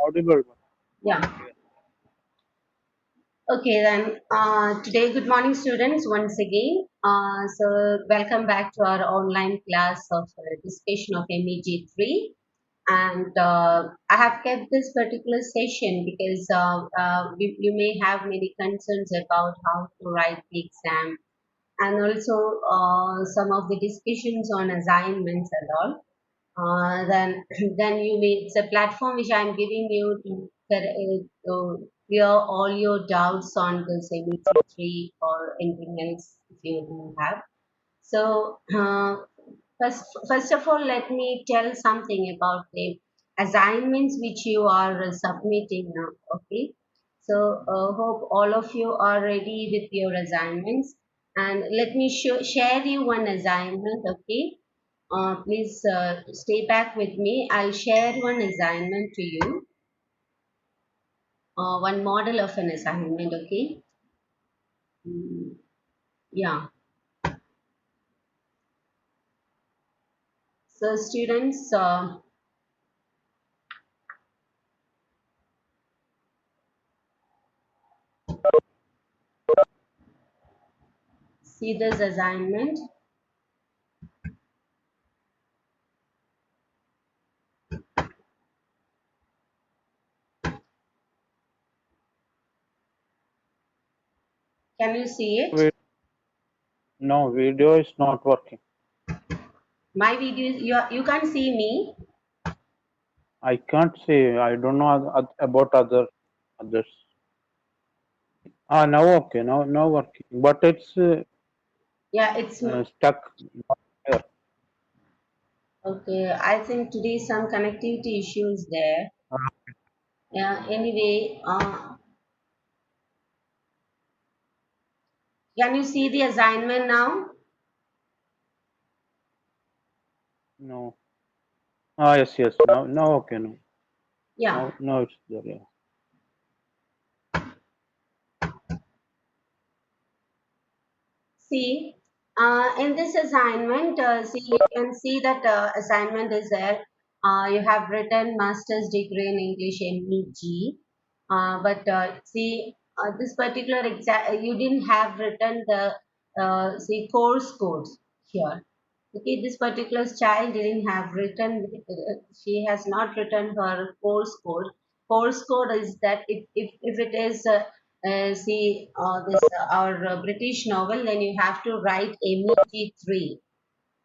audible. Yeah. Okay, then today, good morning, students, once again. Welcome back to our online class of discussion of MEG 3. And I have kept this particular session because you may have many concerns about how to write the exam and also some of the discussions on assignments and all. Then then you may it's a platform which I'm giving you to clear all your doubts on the MET3 or anything else if you do have. So first of all, let me tell something about the assignments which you are submitting now. Okay, so hope all of you are ready with your assignments, and let me share you one assignment. Okay, please stay back with me. I'll share one assignment to you, one model of an assignment. Okay. Mm, yeah. So students, see this assignment. Can you see it? Wait, no, video is not working. My video, you can't see me. I can't say. I don't know about others. Now okay. Now working, but it's Yeah, it's stuck. Not here. okay. I think today some connectivity issues there. Yeah. Anyway, can you see the assignment now? No. Yes. Now okay. No. Yeah. Now it's there. Yeah. See, in this assignment, you can see that assignment is there. You have written master's degree in English MEG, but this particular you didn't have written the course code here. Okay, this particular child didn't have written. She has not written her course code. Course code is that if it is this our British novel, then you have to write MEG3.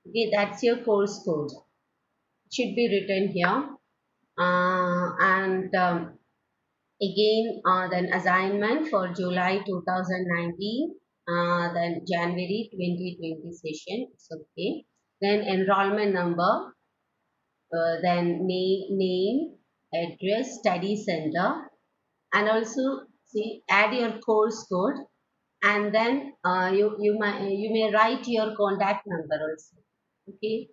Okay, that's your course code. It should be written here. And again, then assignment for July 2019, then January 2020 session. It's okay. Then enrollment number, then name, address, study center, and also see add your course code, and then you may write your contact number also. Okay,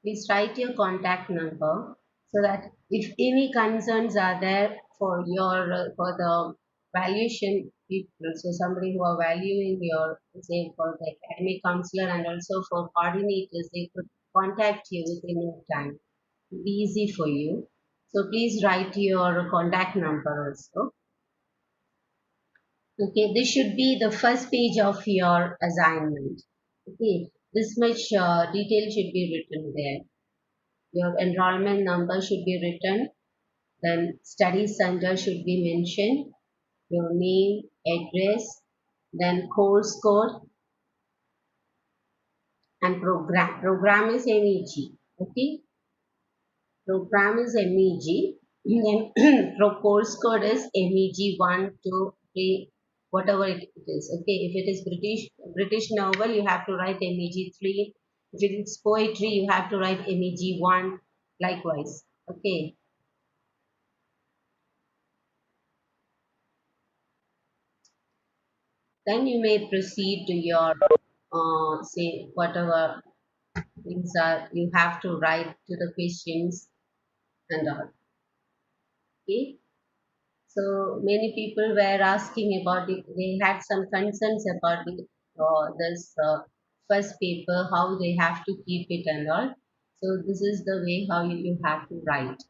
please write your contact number so that if any concerns are there for your for the valuation people, so somebody who are valuing your say for the academic counselor and also for coordinators, they could contact you within no time. It'll be easy for you. So please write your contact number also. Okay, this should be the first page of your assignment. Okay, this much detail should be written there. Your enrollment number should be written, then study center should be mentioned, your name, address, then course code and program. Program is MEG. Okay, program is MEG. Then course code is MEG 1, 2, 3, whatever it is. Okay, if it is British novel, you have to write MEG 3. If it is poetry, you have to write MEG 1. Likewise. Okay. Then you may proceed to your say whatever things are you have to write to the questions and all. Okay. So many people were asking about it. They had some concerns about this first paper, how they have to keep it and all. So this is the way how you have to write.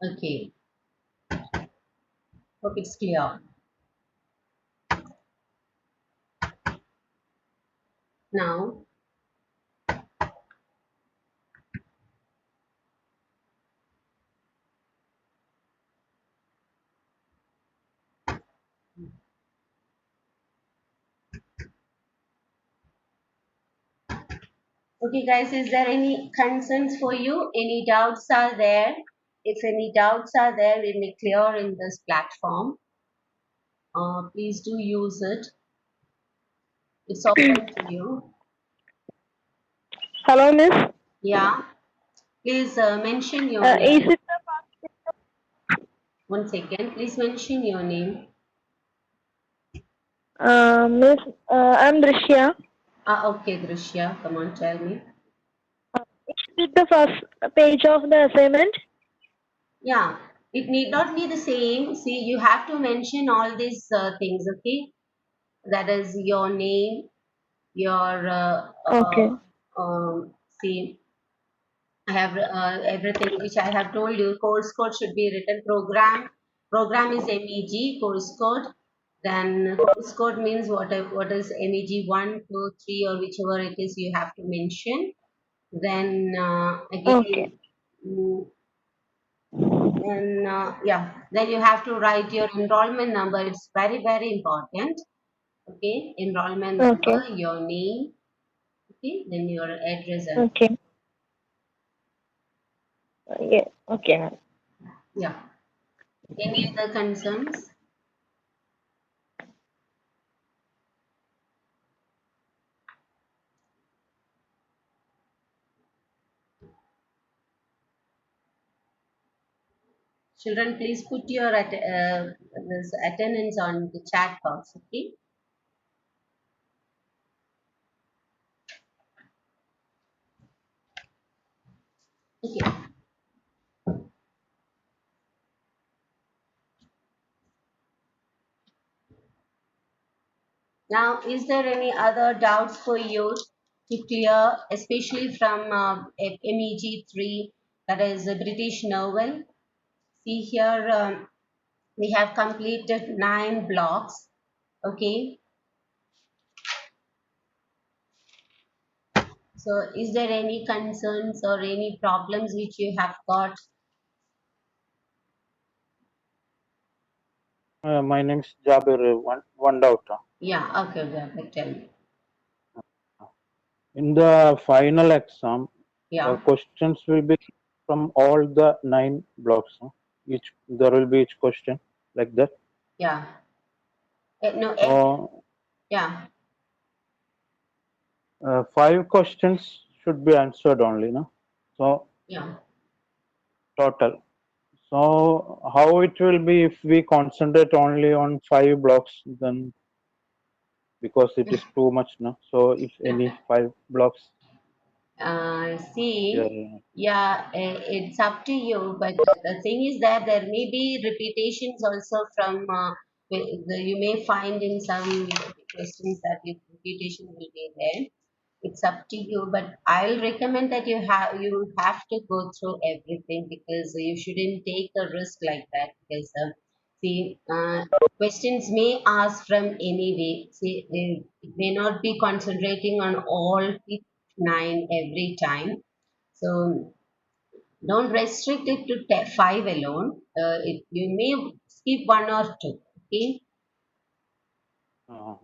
Okay, hope it's clear. Now, okay, guys, is there any concerns for you? Any doubts are there? If any doubts are there, we may clear in this platform. Please do use it. It's open to you. Hello, Miss. Yeah. Please mention your Is name. it One second. Please mention your name. Miss? I'm Drishya. Okay, Drishya. Come on, tell me. Is it the first page of the assignment? Yeah. It need not be the same. See, you have to mention all these things, okay? That is your name, your Okay. see, I have everything which I have told you. Course code should be written. Program is MEG course code. Then course code means what is MEG 1, 2, 3 or whichever it is you have to mention. Then Okay. again, mm, and yeah, then you have to write your enrollment number. It's very important. Okay, enrollment Okay. number, your name. Okay, then your address and Okay. Yeah. Okay, ma'am. yeah. Any other concerns? Children, please put your this attendance on the chat box. Okay. Okay. Now, is there any other doubts for you to clear, especially from MEG 3, that is a British novel? See here, we have completed 9 blocks. Okay. So, is there any concerns or any problems which you have got? My name is Jabir. One doubt. Yeah. Okay. Okay. Tell me. In the final exam, the Yeah. questions will be from all the 9 blocks. Each there will be each question like that. Yeah. No. So Yeah. 5 questions should be answered only, no? So Yeah. total. So how it will be if we concentrate only on 5 blocks, then because it is too much, no? So if any 5 blocks, See, yeah. yeah, it's up to you. But the thing is that there may be repetitions also from you may find in some questions that repetition will be there. It's up to you, but I'll recommend that you have to go through everything because you shouldn't take a risk like that because see questions may ask from any way. See, it may not be concentrating on all the 9 every time. So don't restrict it to 5 alone. You may skip one or two. Okay. Uh,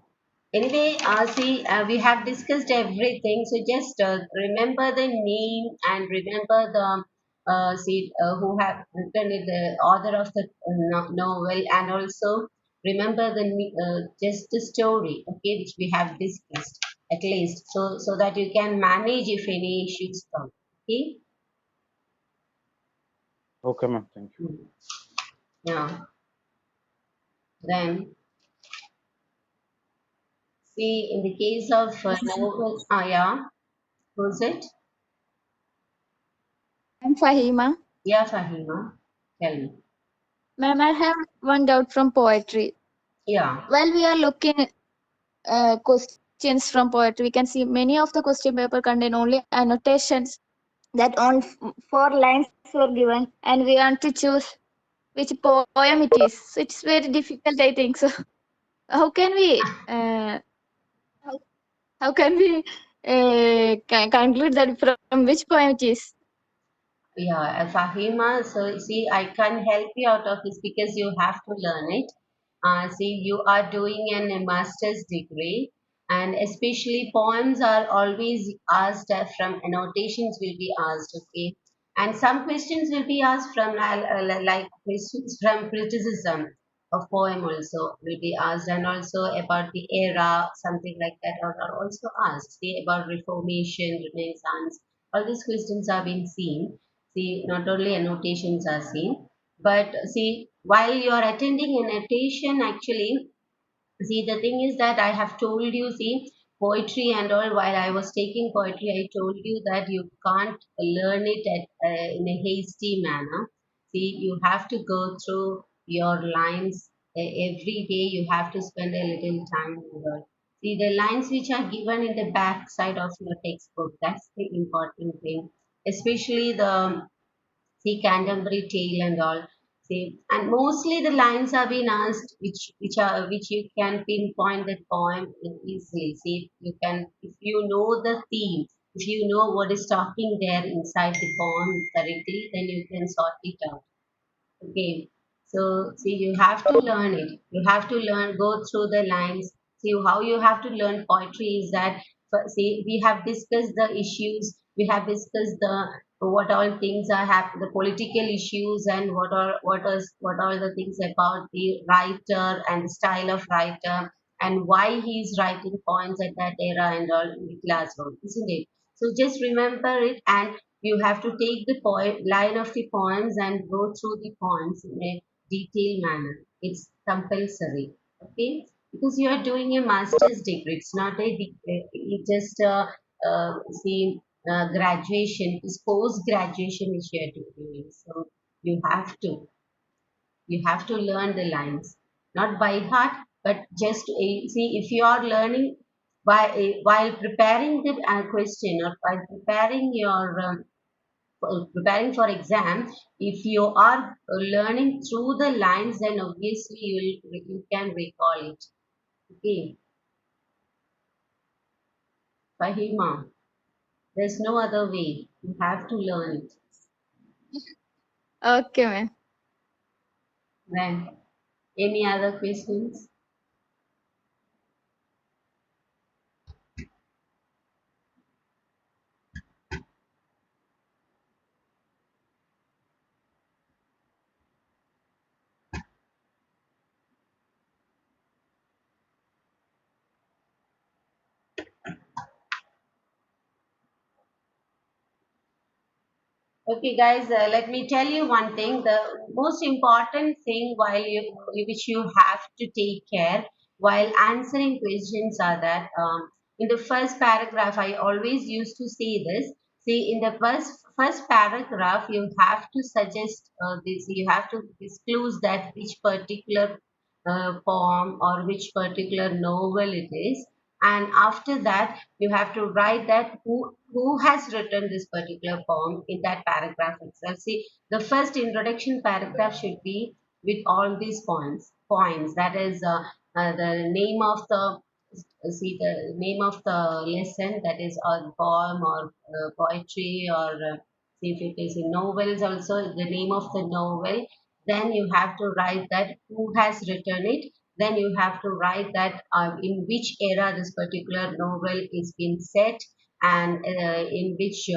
Anyway, see, we have discussed everything. So just remember the name and remember the see who have written it, the author of the novel, and also remember the just the story, okay, which we have discussed at least, so that you can manage if any issues come. Okay. okay, ma'am. Thank you. Mm. Yeah. Then see in the case of novel, yeah, who's it? I'm Fahima. Yeah, Fahima. Tell me. Ma'am, I have one doubt from poetry. Yeah. While we are looking questions from poetry, we can see many of the question paper contain only annotations that on 4 lines were given, and we want to choose which poem it is. So it's very difficult, I think. So how can we how, how can we conclude that from which poem it is? Yeah, Fahima, so see, I can help you out of this because you have to learn it. See, you are doing a master's degree, and especially poems are always asked from annotations will be asked, okay? And some questions will be asked from like questions from criticism of poem also will be asked, and also about the era, something like that, are also asked. See, about Reformation, Renaissance, all these questions are being seen. See, not only annotations are seen, but see, while you are attending annotation, actually, see, the thing is that I have told you, see, poetry and all, while I was taking poetry, I told you that you can't learn it in a hasty manner. See, you have to go through your lines every day, you have to spend a little time with it. See, the lines which are given in the back side of your textbook, that's the important thing. Especially the see contemporary tale and all. See, and mostly the lines are being asked which you can pinpoint the poem easily. See, you can if you know the theme, if you know what is talking there inside the poem correctly, then you can sort it out. Okay. So see, you have to learn it. You have to learn, go through the lines. See how you have to learn poetry is that see we have discussed the issues. We have discussed the what all things are happening, the political issues, and what are the things about the writer and the style of writer and why he is writing poems at that era and all in the classroom, isn't it? So just remember it and you have to take the line of the poems and go through the poems in a detailed manner. It's compulsory, okay? Because you are doing a master's degree. It's not it's just see graduation. It's post graduation which you are doing. So you have to learn the lines, not by heart, but just see if you are learning while preparing the question or while preparing your preparing for exam, if you are learning through the lines, then obviously you can recall it. Okay, Fahima, there's no other way. You have to learn it. Okay, ma'am. Then, any other questions? Okay, guys, let me tell you one thing. The most important thing which you have to take care while answering questions are that in the first paragraph, I always used to say this. See, in the first paragraph, you have to suggest this. You have to disclose that which particular poem or which particular novel it is, and after that you have to write that who has written this particular poem in that paragraph itself. See, the first introduction paragraph should be with all these points that is the name of the see the name of the lesson, that is a poem or poetry or see if it is in novels also the name of the novel. Then you have to write that who has written it. Then you have to write that in which era this particular novel is being set, and in which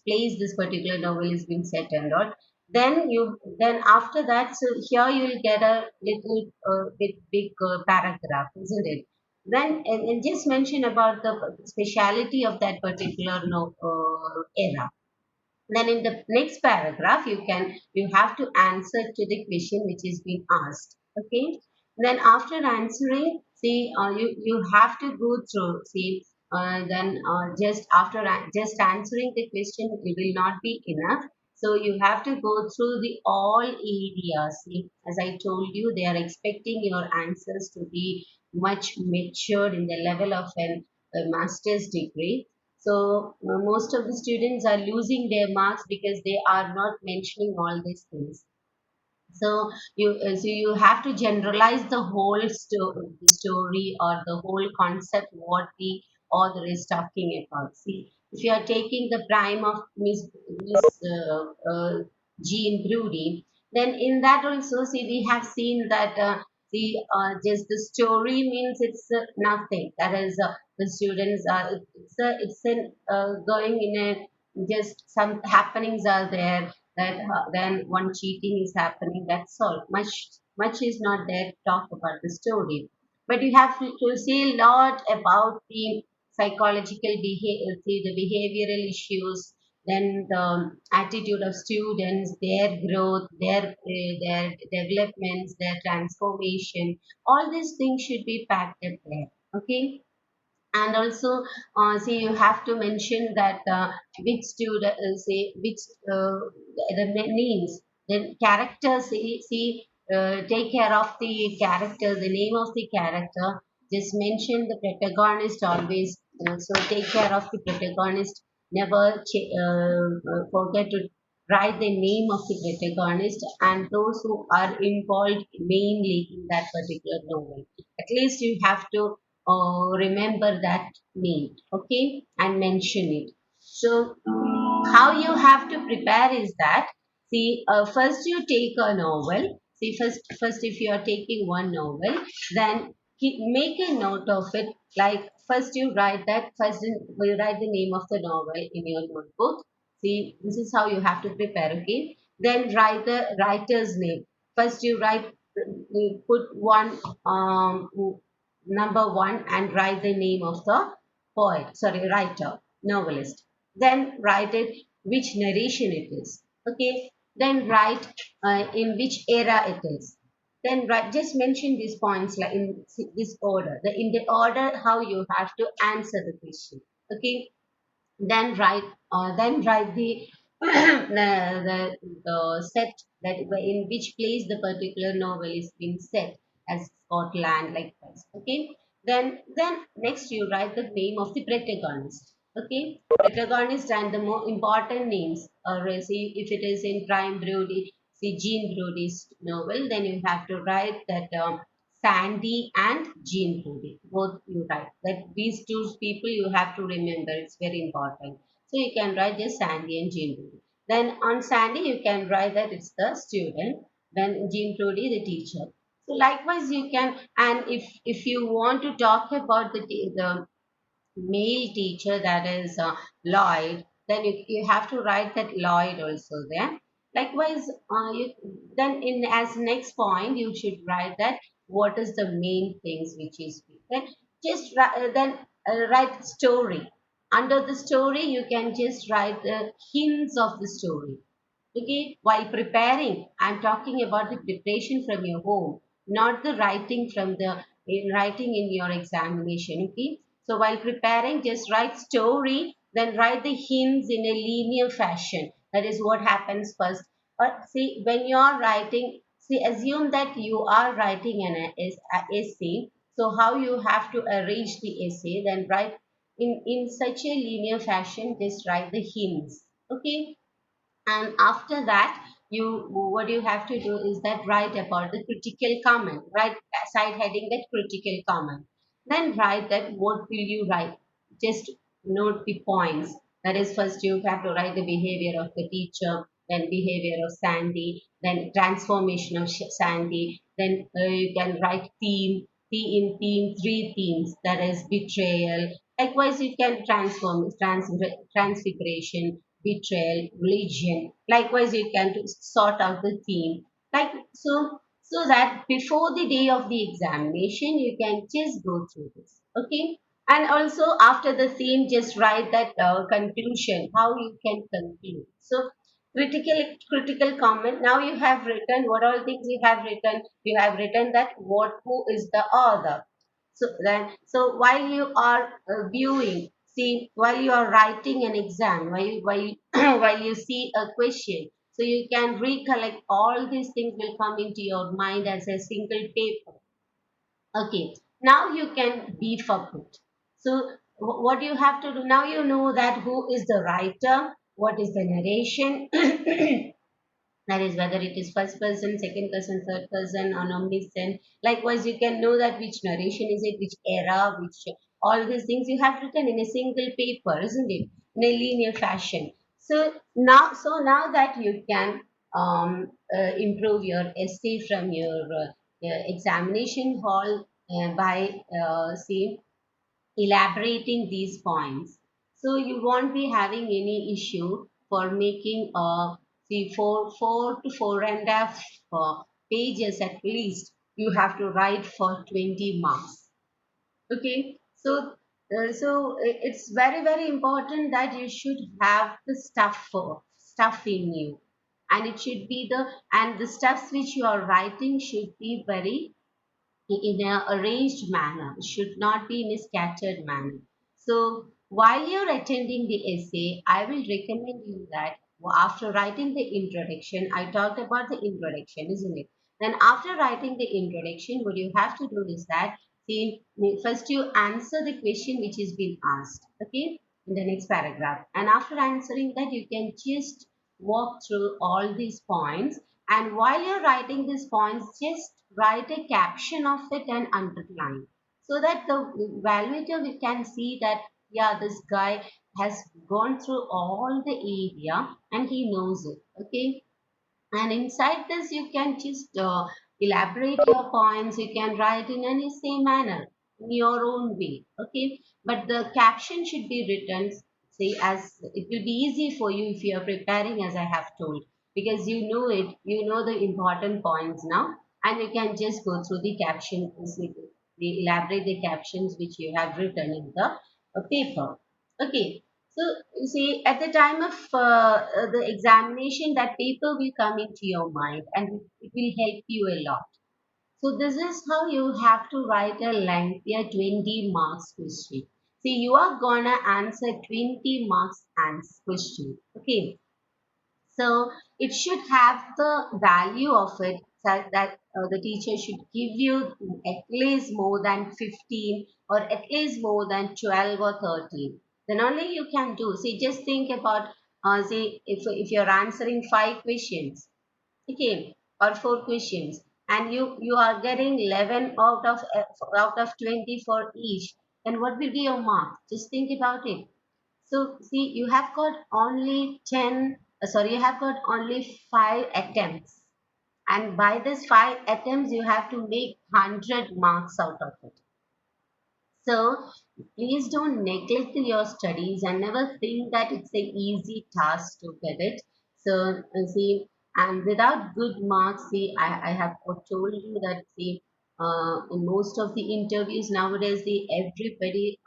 place this particular novel is being set and all. Then after that, so here you will get a little big paragraph, isn't it? Then and just mention about the speciality of that particular no, era. Then in the next paragraph you have to answer to the question which is being asked. Okay. Then after answering, see you have to go through. See, then just after just answering the question it will not be enough. So you have to go through the all areas. See, as I told you, they are expecting your answers to be much matured in the level of a master's degree. So most of the students are losing their marks because they are not mentioning all these things. So you have to generalize the whole story or the whole concept what the author is talking about. See, if you are taking the prime of Miss Jean Brody, then in that also, see, we have seen that just the story means it's nothing. That is, the students are going in a, just some happenings are there, that then one cheating is happening. That's all. Much is not there to talk about the story, but you have to see a lot about the psychological behavior, see the behavioral issues, then the attitude of students, their growth, their developments, their transformation. All these things should be packed up there. Okay, and also see, you have to mention that which student say which names, then characters, take care of the character, the name of the character. Just mention the protagonist always, so take care of the protagonist. Never forget to write the name of the protagonist and those who are involved mainly in that particular novel. At least you have to remember that name, okay, and mention it. So how you have to prepare is that, see, first you take a novel. See, first if you are taking one novel, then make a note of it. Like, first you write that, we write the name of the novel in your notebook. See, this is how you have to prepare, okay. Then write the writer's name. First you put one, number one, and write the name of the writer, novelist. Then write it which narration it is. Okay. Then write in which era it is. Then write, just mention these points like in this order, in the order how you have to answer the question. Okay. Then write the the set, that in which place the particular novel is being set, as Scotland, like this. Okay. Then next you write the name of the protagonist. Okay, protagonist and the more important names. Or see, if it is in Prime Brody, see Jean Brody's novel, then you have to write that Sandy and Jean Brody. Both you write that these two people you have to remember. It's very important. So you can write just Sandy and Jean Brody. Then on Sandy you can write that it's the student. Then Jean Brody the teacher. So likewise you can, and if you want to talk about the male teacher, that is Lloyd, then you have to write that Lloyd also there. Likewise, then in as next point you should write that what is the main things which is then write story. Under the story you can just write the hints of the story. Okay, while preparing, I'm talking about the preparation from your home, not the writing from the writing in your examination. Okay, so while preparing, just write story, then write the hints in a linear fashion. That is what happens first. Or see, when you are writing, see, assume that you are writing an essay. So how you have to arrange the essay? Then write in such a linear fashion. Just write the hints. Okay, and after that, what you have to do is that write about the critical comment, write side heading that critical comment. Then write that what will you write, just note the points. That is, first you have to write the behavior of the teacher, then behavior of Sandy, then transformation of Sandy. Then you can write theme, three themes, that is betrayal. Likewise you can transfiguration, betrayal, religion. Likewise, you can sort out the theme. Like so that before the day of the examination, you can just go through this. Okay. And also after the theme, just write that conclusion, how you can conclude. So critical comment. Now you have written what all things you have written. You have written that who is the author. So while you are viewing, see, while you are writing an exam, while while you see a question, so you can recollect all these things will come into your mind as a single paper. Okay, now you can beef up it. So what you have to do now, you know that who is the writer, what is the narration. That is whether it is first person, second person, third person, or omniscient. Likewise, you can know that which narration is it, which era, which all these things you have written in a single paper, isn't it? In a linear fashion. So now that you can improve your essay from your examination hall by say elaborating these points. So you won't be having any issue for making see four to four and a half pages at least. You have to write for 20 marks. Okay, it's very very important that you should have the stuff in you, and it should be the stuffs which you are writing should be very in a arranged manner. It should not be in a scattered manner. So while you're attending the essay, I will recommend you that after writing the introduction, I talked about the introduction, isn't it? Then after writing the introduction, what you have to do is that see first you answer the question which is being asked, okay, in the next paragraph. And after answering that, you can just walk through all these points, and while you're writing these points, just write a caption of it and underline so that the evaluator we can see that, yeah, this guy has gone through all the area and he knows it. Okay, and inside this, you can just elaborate your points. You can write in any same manner, in your own way. Okay, but the caption should be written, say, as it will be easy for you if you are preparing, as I have told, because you know it, you know the important points now, and you can just go through the caption, elaborate the captions which you have written in the paper. Okay, so you see, at the time of the examination, that paper will come into your mind and it will help you a lot. So this is how you have to write a lengthy 20 marks question. See, you are gonna answer 20 marks question. Okay, so it should have the value of it such that the teacher should give you at least more than 15 or at least more than 12 or 13. Then only you can do. See, just think about, say, if you're answering 5 questions, okay, or 4 questions, and you are getting 11 out of 20 for each, then what will be your mark? Just think about it. So see, you have got only 10, sorry, you have got only 5 attempts. And by this 5 attempts, you have to make 100 marks out of it. So please don't neglect your studies and never think that it's an easy task to get it. So see, and without good marks, see, I have told you that see, in most of the interviews nowadays, see, everybody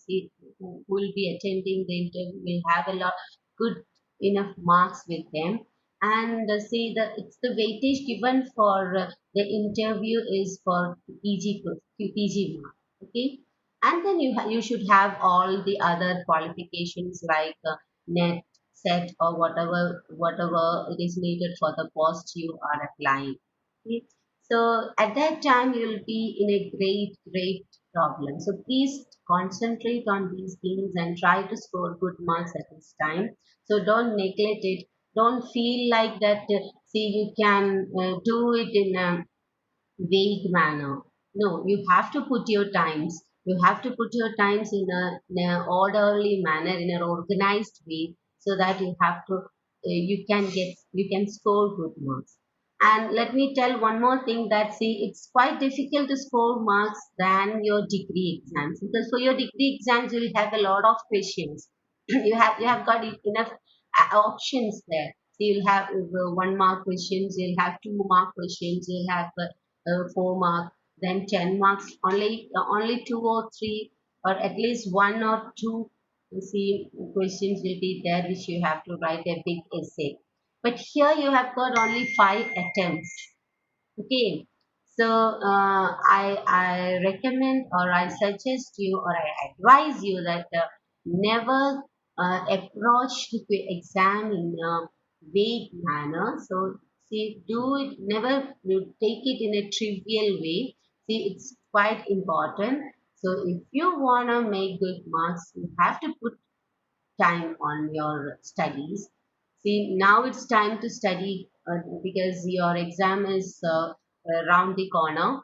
see who will be attending the interview will have a lot good enough marks with them. And see, it's the weightage given for the interview is for PG mark. Okay, and then you should have all the other qualifications like net set or whatever it is needed for the post you are applying. Okay? So at that time you'll be in a great problem. So please concentrate on these things and try to score good marks at this time. So don't neglect it. Don't feel like that see you can do it in a vague manner. No, you have to put your times. You have to put your times in a orderly manner, in an organized way, so that you can score good marks. And let me tell one more thing that see, it's quite difficult to score marks than your degree exams, because for your degree exams you will have a lot of questions. You have got enough options there. So you'll have 1 mark questions, you'll have 2 mark questions, you'll have 4 mark, then 10 marks, only 2 or 3, or at least 1 or 2. You see, questions will be there which you have to write a big essay. But here you have got only 5 attempts. Okay, so I recommend or I suggest you or I advise you that never approach the exam in a vague manner. So see, do it never you take it in a trivial way. See, it's quite important. So if you want to make good marks, you have to put time on your studies. See, now it's time to study because your exam is around the corner,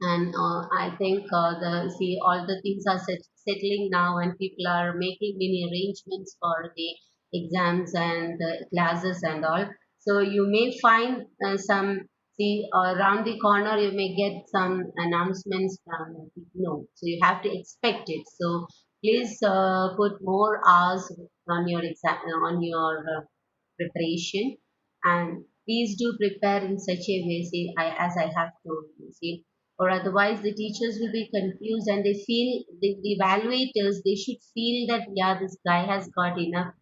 and I think the see all the things are settling now, and people are making many arrangements for the exams and classes and all. So you may find some see around the corner. You may get some announcements from no. So you have to expect it. So please put more hours on your exam on your preparation, and please do prepare in such a way see, as I have told you see, or otherwise the teachers will be confused and they feel the evaluators they should feel that yeah this guy has got enough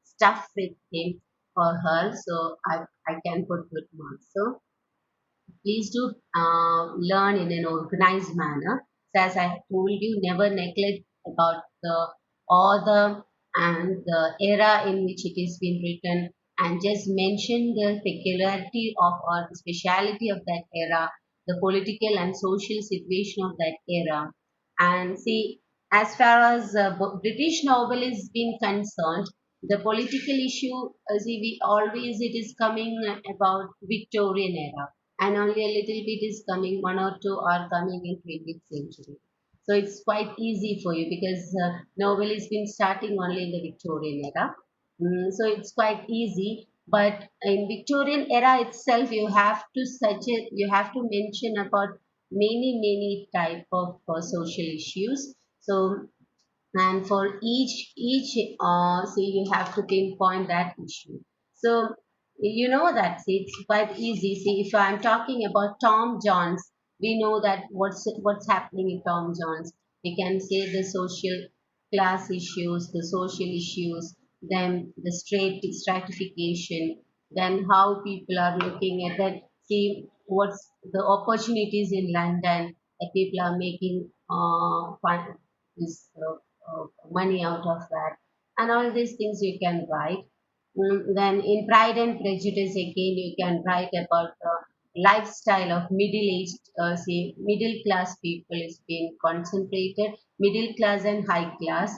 stuff with him or her, so I can put good marks. So please do learn in an organized manner. So as I told you, never neglect about the author and the era in which it is been written, and just mention the peculiarity of or the speciality of that era, the political and social situation of that era. And see, as far as British novel is being concerned, the political issue, see, we always it is coming about Victorian era, and only a little bit is coming, one or two are coming in 20th century. So it's quite easy for you because novel has been starting only in the Victorian era. So it's quite easy. But in Victorian era itself, you have to suggest, you have to mention about many type of social issues. So and for each say you have to pinpoint that issue. So you know that see, it's quite easy. See, if I'm talking about Tom Jones, we know that what's happening in Tom Jones. We can say the social class issues, the social issues, then the stratification, then how people are looking at that. See what's the opportunities in London that people are making this money out of that, and all these things you can write. Then in Pride and Prejudice again you can write about the lifestyle of middle-aged, say middle class people is being concentrated, middle class and high class,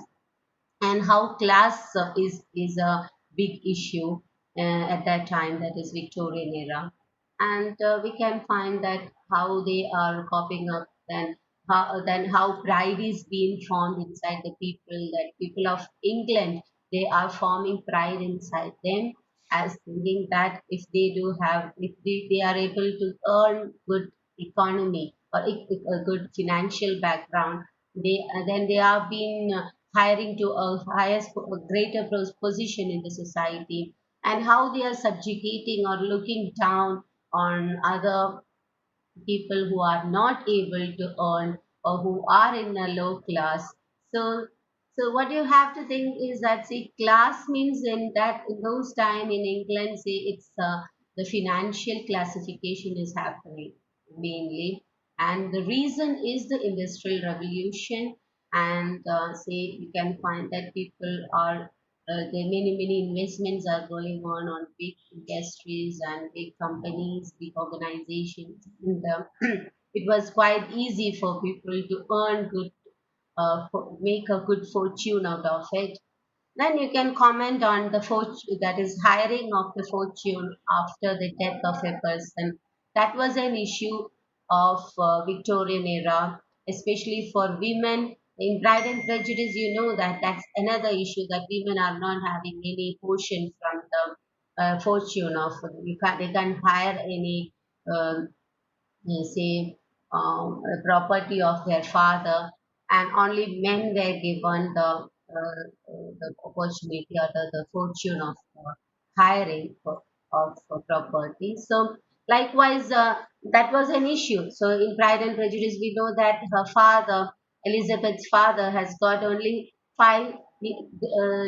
and how class is a big issue at that time, that is Victorian era. And we can find that how they are coping up, then how pride is being formed inside the people, that people of England they are forming pride inside them, as thinking that if they do have, if they are able to earn good economy or a good financial background, they then they are being hiring to a highest, a greater position in the society, and how they are subjugating or looking down on other people who are not able to earn or who are in a low class. So, so what you have to think is that see, class means in that in those time in England, say it's the financial classification is happening mainly, and the reason is the industrial revolution, and say you can find that people are there many investments are going on big industries and big companies, big organizations, and it was quite easy for people to earn good, make a good fortune out of it. Then you can comment on the fortune, that is hiring of the fortune after the death of a person. That was an issue of Victorian era, especially for women. In Pride and Prejudice, you know that that's another issue, that women are not having any portion from the fortune of, you can't, they can't hire any um, say property of their father, and only men were given the opportunity or the fortune of hiring for property. So likewise, that was an issue. So in Pride and Prejudice, we know that her father, Elizabeth's father, has got only five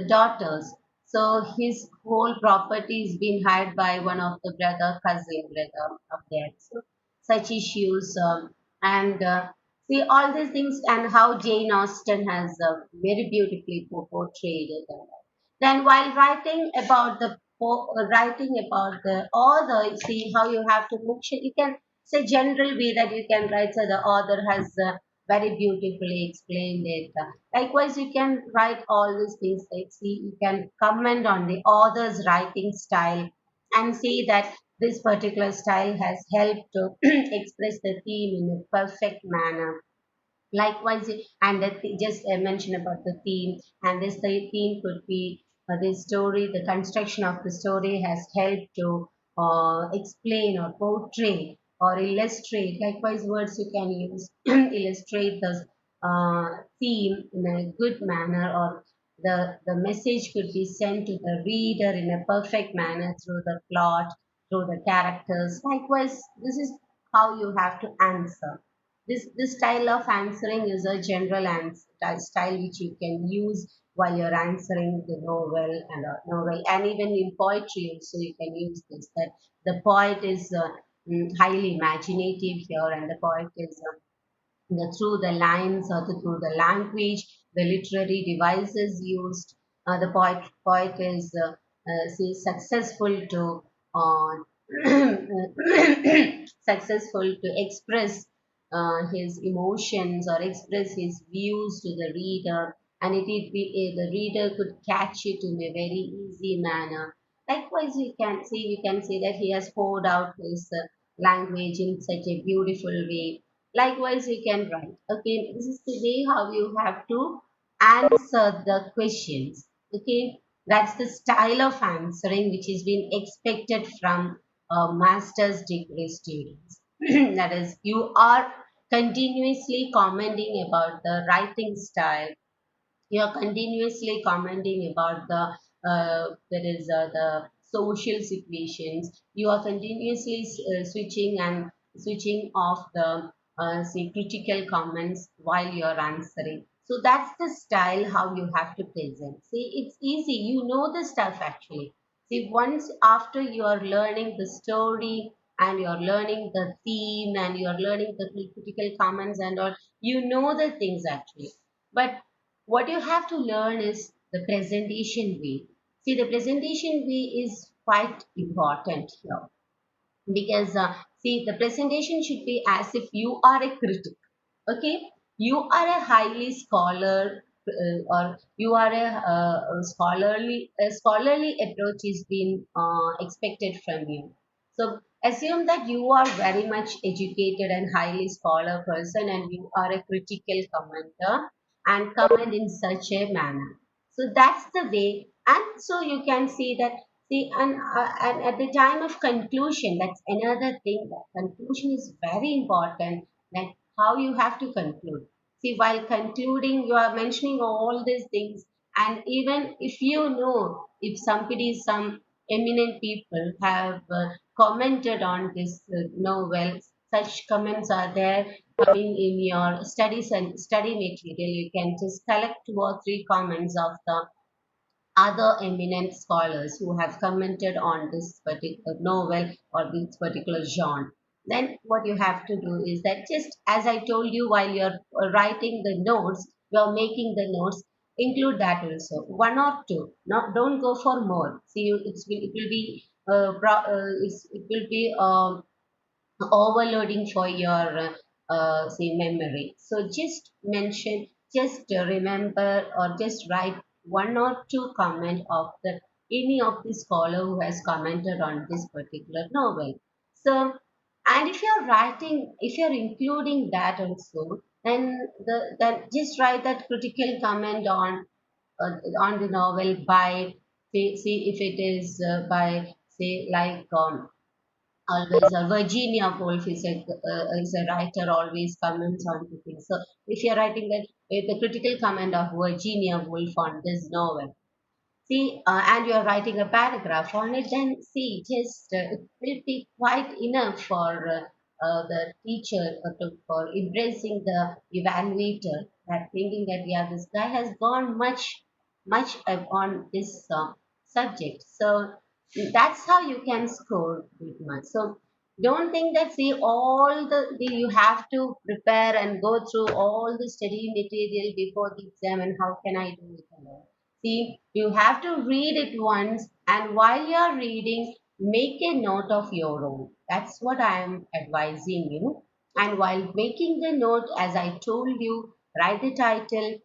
daughters. So his whole property is being hired by one of the cousin brother of theirs. So such issues, and see all these things, and how Jane Austen has very beautifully portrayed it. Then while writing about writing about the author, see how you have to mention, you can say general way that you can write, so the author has very beautifully explained it. Likewise, you can write all these things. Like, see, you can comment on the author's writing style and see that this particular style has helped to express the theme in a perfect manner. Likewise, and just mention about the theme, and this the theme could be the story, the construction of the story has helped to explain or portray or illustrate. Likewise, words you can use illustrate the theme in a good manner, or the message could be sent to the reader in a perfect manner through the plot, through the characters. Likewise, this is how you have to answer. This style of answering is a general answer style which you can use while you're answering the novel, and even in poetry also you can use this. That the poet is highly imaginative here, and the poet is through the lines or through the language, the literary devices used. The poet is say successful to successful to express his emotions or express his views to the reader, and the reader could catch it in a very easy manner. Likewise, we can say that he has poured out his language in such a beautiful way. Likewise, you can write. Okay, this is the way how you have to answer the questions. Okay, that's the style of answering which is being expected from master's degree students. That is, you are continuously commenting about the writing style, you're continuously commenting about the social situations. You are continuously switching off the say critical comments while you're answering. So that's the style how you have to present. See, it's easy, you know the stuff actually. See, once after you are learning the story and you're learning the theme and you're learning the critical comments and all, you know the things actually. But what you have to learn is the presentation way. See, the presentation way is quite important here, because see, the presentation should be as if you are a critic. Okay, you are a highly scholar, or you are a scholarly approach is being expected from you. So assume that you are very much educated and highly scholar person, and you are a critical commenter and comment in such a manner. So that's the way, and so you can see that. See, and at the time of conclusion, that's another thing. That conclusion is very important. That how you have to conclude. See, while concluding, you are mentioning all these things, and even if you know, if some eminent people have commented on this novel, such comments are there coming in your studies and study material. You can just collect two or three comments of the other eminent scholars who have commented on this particular novel or this particular genre. Then what you have to do is that, just as I told you, while you're writing the notes, you're making the notes, include that also. One or two. Not, don't go for more. See, it will be it will be overloading for your say memory. So just remember or just write one or two comment of the any of the scholar who has commented on this particular novel. So, and if you're including that also, then just write that critical comment on the novel by, see if it is by, say, like always Virginia Woolf is a writer, always comments on the things. So if you're writing that the critical comment of Virginia Woolf on this novel, see, and you're writing a paragraph on it, then see, just it will be quite enough for the teacher for embracing the evaluator, that thinking that yeah, this guy has gone much on this subject. So that's how you can score good marks. So don't think that, see, all you have to prepare and go through all the study material before the exam, and how can I do it alone. See, you have to read it once, and while you're reading, make a note of your own. That's what I am advising you. And while making the note, as I told you, write the title,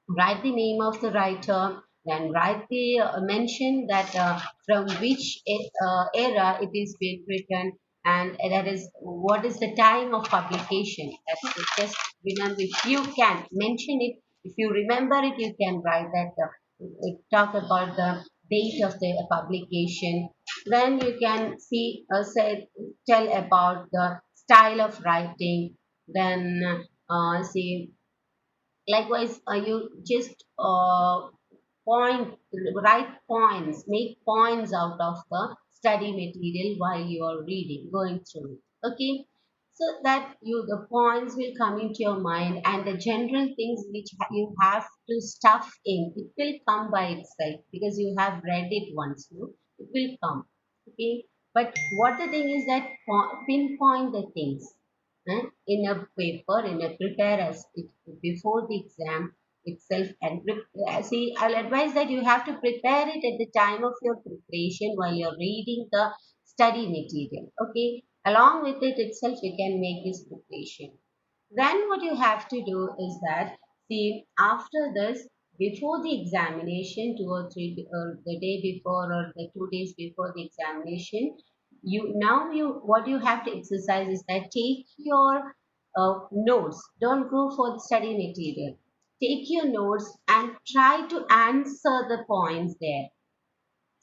write the name of the writer, then write the mention that from which era it is being written, and that is what is the time of publication. That's it. Just remember, if you can mention it, if you remember it, you can write that. Talk about the date of the publication. Then you can see, tell about the style of writing. Then see likewise, you just point, write points, make points out of the study material while you are reading, going through it. Okay, so that the points will come into your mind, and the general things which you have to stuff in, it will come by itself because you have read it once. No, it will come. Okay, but what the thing is that pinpoint the things in a paper, in a prepare as it before the exam itself, and see, I'll advise that you have to prepare it at the time of your preparation while you're reading the study material. Okay, along with it itself you can make this preparation. Then what you have to do is that, see, after this, before the examination, 2 or 3, or the day before or the 2 days before the examination, you what you have to exercise is that take your notes. Don't go for the study material. Take your notes and try to answer the points there.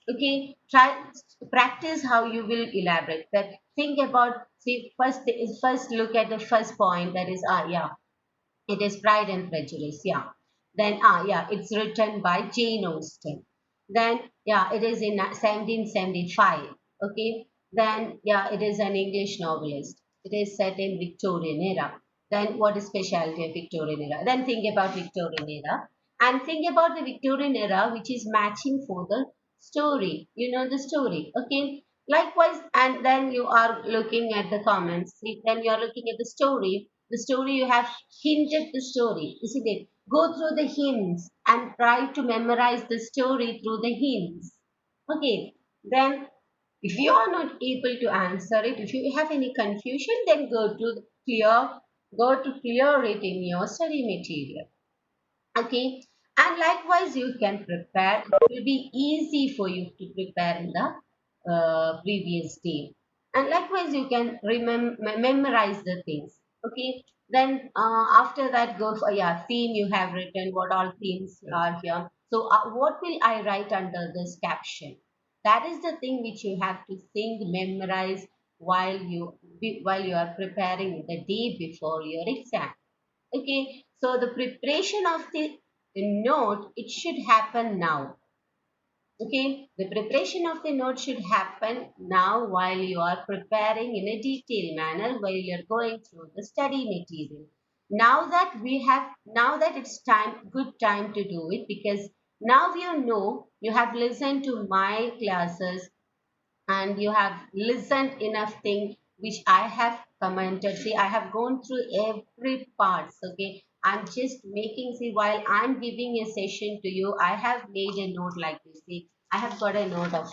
Okay, try practice how you will elaborate. But think about, see, first look at the first point, that is, yeah, it is Pride and Prejudice. Yeah. Then, yeah, it's written by Jane Austen. Then, yeah, it is in 1775. Okay. Then, yeah, it is an English novelist. It is set in Victorian era. Then, what is specialty of Victorian era? Then think about Victorian era, and think about the Victorian era, which is matching for the story. You know the story. Okay. Likewise, and then you are looking at the comments. See, then you are looking at the story you have hinted the story, isn't it? Go through the hints and try to memorize the story through the hints. Okay, then if you are not able to answer it, if you have any confusion, then go to clear it in your study material. Okay, and likewise you can prepare. It will be easy for you to prepare in the previous day, and likewise you can memorize the things. Okay, then after that, go for, yeah, theme. You have written what all themes are here. So what will I write under this caption? That is the thing which you have to think, memorize while you are preparing the day before your exam. Okay, so the preparation of the note, it should happen now. Okay, the preparation of the note should happen now while you are preparing in a detailed manner while you're going through the study material. Now that it's good time to do it, because now you know, you have listened to my classes and you have listened enough thing which I have commented. See, I have gone through every parts. Okay, I'm just making, see, while I'm giving a session to you, I have made a note like this. See, I have got a note of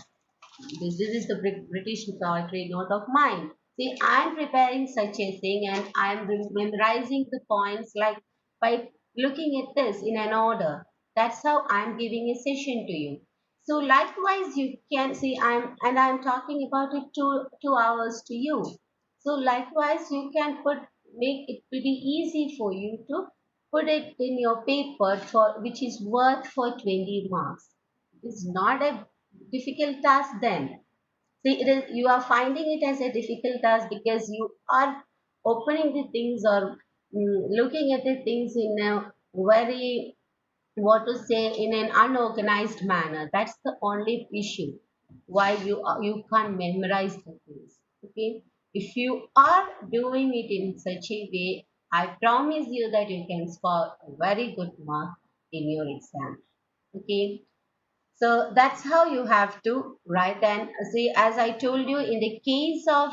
this is the British poetry note of mine. See, I'm preparing such a thing, and I'm memorizing the points like by looking at this in an order. That's how I'm giving a session to you. So likewise, you can see I'm talking about it 2 hours to you. So likewise, you can make it pretty easy for you to put it in your paper for which is worth for 20 marks. It's not a difficult task then. See, you are finding it as a difficult task because you are opening the things or looking at the things in a very, what to say, in an unorganized manner. That's the only issue why you can't memorize the things. Okay, if you are doing it in such a way, I promise you that you can score a very good mark in your exam. Okay, so that's how you have to write. And see, as I told you, in the case of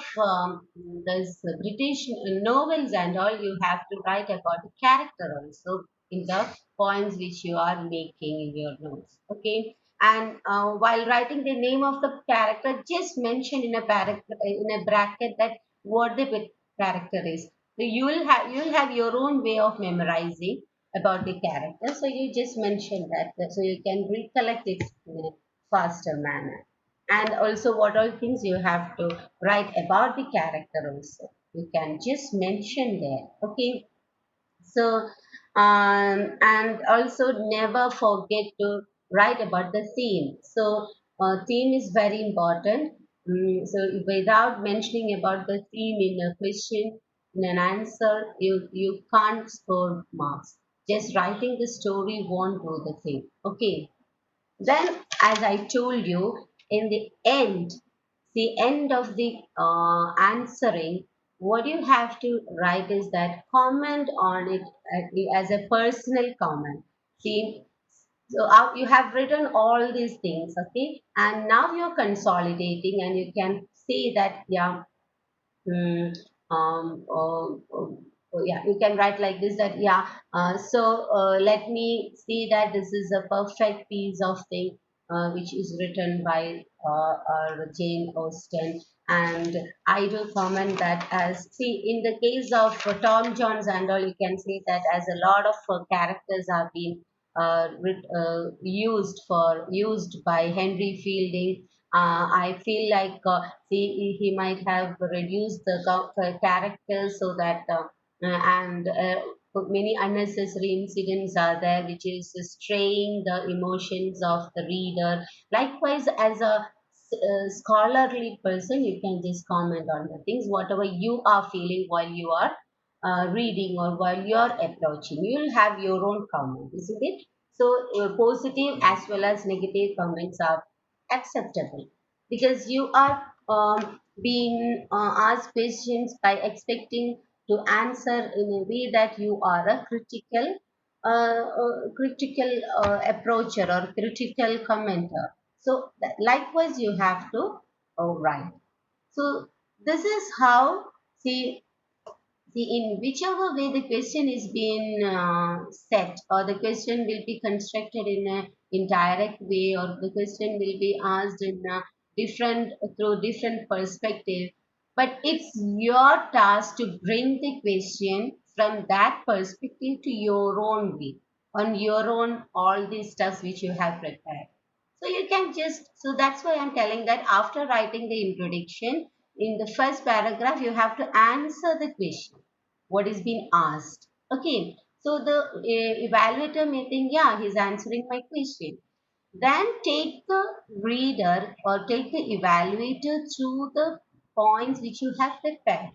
this British novels and all, you have to write about the character also in the points which you are making in your notes. Okay. And while writing the name of the character, just mention in a bracket that what the character is. you'll have your own way of memorizing about the character. So you just mention that, so you can recollect it in a faster manner. And also, what all things you have to write about the character also. You can just mention there. Okay. So, and also never forget to write about the theme. So, theme is very important. So, without mentioning about the theme in a question, in an answer, you can't score marks. Just writing the story won't do the thing. Okay. Then, as I told you, in the end of the answering, what you have to write is that comment on it as a personal comment. See, so you have written all these things, okay, and now you're consolidating, and you can say that, yeah. Mm, yeah, you can write like this that, yeah, let me see that this is a perfect piece of thing which is written by Jane Austen. And I do comment that, as see, in the case of Tom Jones and all, you can see that as a lot of characters have been used by Henry Fielding. I feel like, he might have reduced the characters so that, and many unnecessary incidents are there, which is straying the emotions of the reader. Likewise, as a scholarly person, you can just comment on the things, whatever you are feeling while you are reading or while you are approaching. You will have your own comment, isn't it? So, positive as well as negative comments are acceptable, because you are being asked questions by expecting to answer in a way that you are a critical approacher or critical commenter. So likewise you have to write. So this is how, see, in whichever way the question is being set, or the question will be constructed in a indirect way, or the question will be asked in a different, through different perspective, but it's your task to bring the question from that perspective to your own way, on your own, all these stuff which you have prepared. So you can just, so that's why I'm telling that after writing the introduction, in the first paragraph, you have to answer the question, what is being asked. Okay. So the evaluator may think, yeah, he's answering my question. Then take the reader or take the evaluator through the points which you have prepared.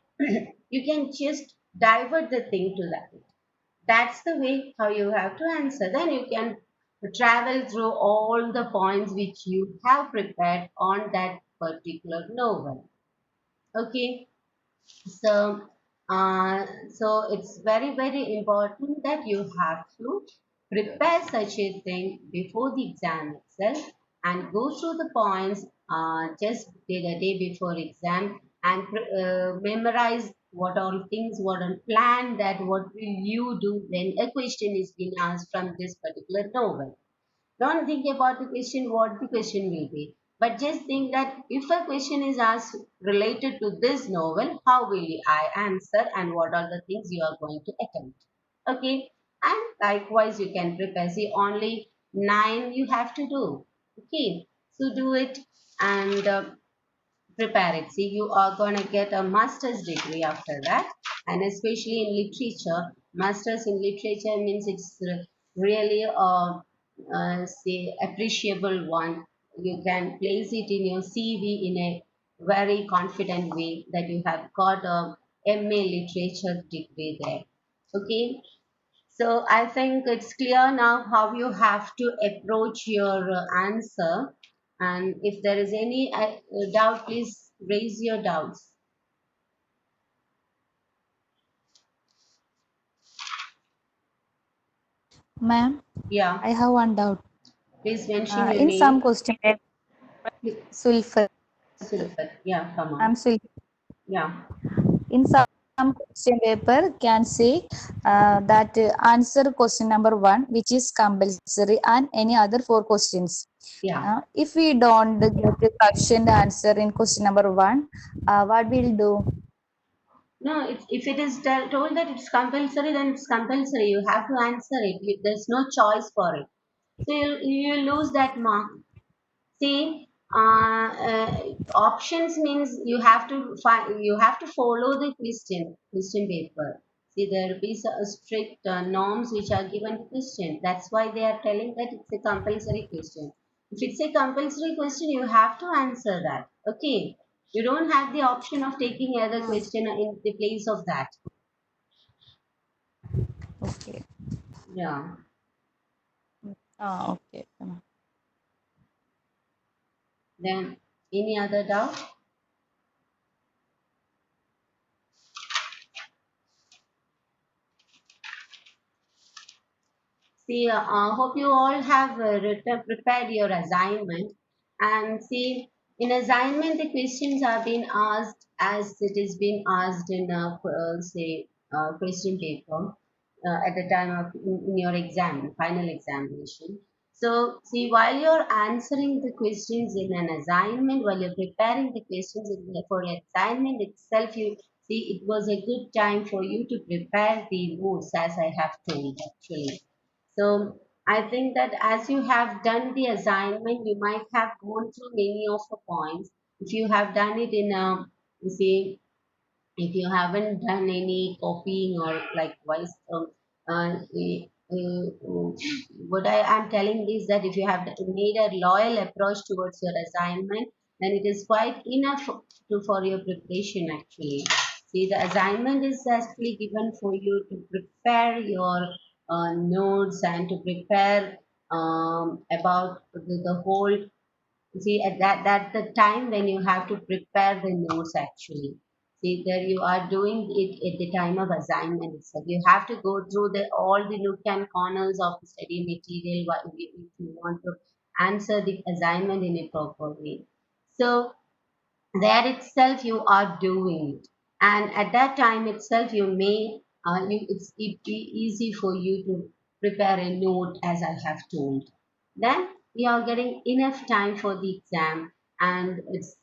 You can just divert the thing to that. That's the way how you have to answer. Then you can travel through all the points which you have prepared on that particular novel. Okay. So, so it's very, very important that you have to prepare such a thing before the exam itself, and go through the points just the day before exam, and memorize what all things, what all plan, that what will you do when a question is being asked from this particular novel. Don't think about the question, what the question will be, but just think that if a question is asked related to this novel, how will I answer, and what are the things you are going to attempt. Okay, and likewise you can prepare. See, only 9 you have to do. Okay, so do it, and prepare it. See, you are going to get a master's degree after that, and especially in literature. Master's in literature means it's really say appreciable one. You can place it in your CV in a very confident way that you have got a MA literature degree there. Okay, so I think it's clear now how you have to approach your answer. And if there is any doubt, please raise your doubts. Ma'am, Yeah, I have one doubt. please mention your In some name. question paper, Sulfur, Sulfat. Yeah, come I'm on. Sulfur. Yeah, In some question paper can say that answer question number 1, which is compulsory, and any other 4 questions. yeah. If we don't get the sufficient answer in question number 1, what we'll do? No, if it is told that it's compulsory, then it's compulsory. You have to answer it. There's no choice for it. So you lose that mark. See, options means you have to follow the question paper. See, there will be strict norms which are given to question. That's why they are telling that it's a compulsory question. If it's a compulsory question, you have to answer that. Okay, you don't have the option of taking other Ah, question in the place of that. okay. Yeah. Okay. Then any other doubt? See, hope you all have prepared your assignment. And see, in assignment, the questions are being asked as it is being asked in, say, question paper at the time of in your exam, final examination. So, see, while you're answering the questions in an assignment, while you're preparing the questions for assignment itself, you see, it was a good time for you to prepare the notes as I have told actually. So I think that as you have done the assignment, you might have gone through many of the points. If you have done it in a, you see, if you haven't done any copying or likewise, what I am telling is that if you have made a loyal approach towards your assignment, then it is quite enough for your preparation actually. See, the assignment is actually given for you to prepare your notes and to prepare about the whole. See, at that the time when you have to prepare the notes actually. See, there you are doing it at the time of assignment itself. You have to go through the all the nook and corners of the study material if you want to answer the assignment in a proper way. So there itself you are doing it, and at that time itself you may it be easy for you to prepare a note as I have told. Then you are getting enough time for the exam, and it's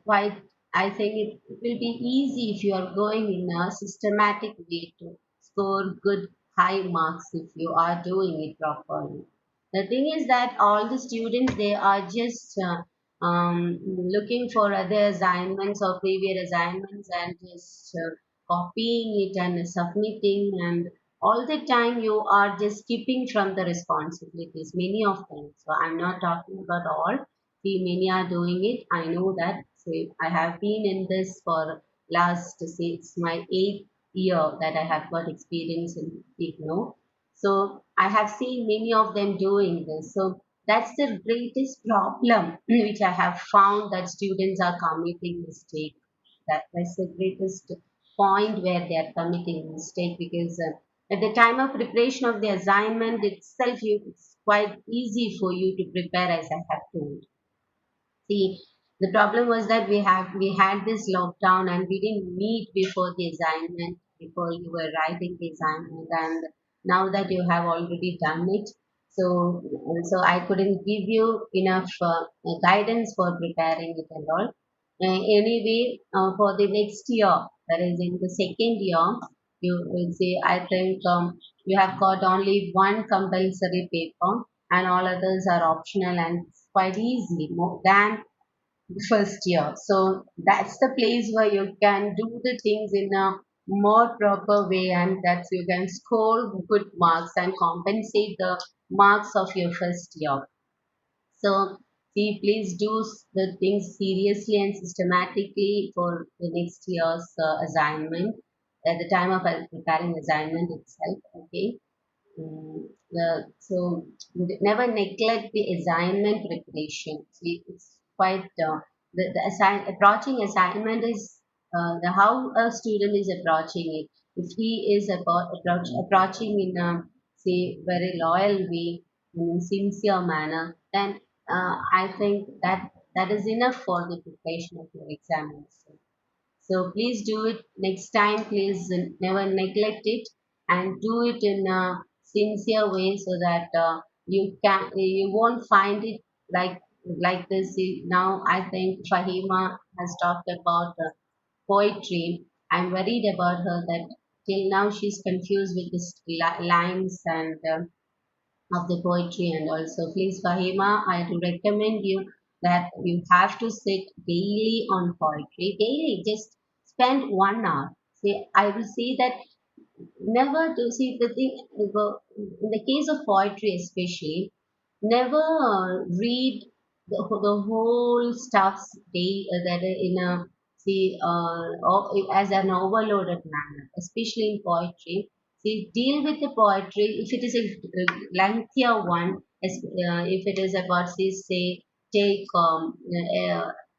quite, I think it will be easy if you are going in a systematic way to score good high marks if you are doing it properly. The thing is that all the students, they are just looking for other assignments or previous assignments and just copying it and submitting, and all the time you are just skipping from the responsibilities, many of them. So I'm not talking about all. See, many are doing it. I know that. Say, I have been in this for last, say, it's my 8th year that I have got experience in IGNO. So I have seen many of them doing this. So that's the greatest problem which I have found, that students are committing mistake. That's the greatest point where they are committing mistake, because at the time of preparation of the assignment itself, it's quite easy for you to prepare as I have told. See, the problem was that we had this lockdown and we didn't meet before the assignment, before you were writing the assignment, and now that you have already done it, so I couldn't give you enough guidance for preparing it and all. Anyway, for the next year, that is in the second year, you will see. I think you have got only one compulsory paper, and all others are optional, and it's quite easy more than the first year. So that's the place where you can do the things in a more proper way, and that you can score good marks and compensate the marks of your first year. So see, please do the things seriously and systematically for the next year's assignment at the time of preparing assignment itself. Okay. So never neglect the assignment preparation. See, it's quite approaching assignment is the how a student is approaching it. If he is approaching in a, say, very loyal way, in a sincere manner, then I think that is enough for the preparation of your examination. So please do it next time. Please never neglect it, and do it in a sincere way so that you won't find it like this. Now I think Fahima has talked about poetry. I'm worried about her that till now she's confused with this lines and of the poetry. And also, please, Fahima, I do recommend you that you have to sit daily on poetry. Daily, just spend 1 hour. See, I will see that never to see the thing in the case of poetry especially, never read the whole stuffs day that are in a see as an overloaded manner, especially in poetry. See, deal with the poetry if it is a lengthier one, if it is about say take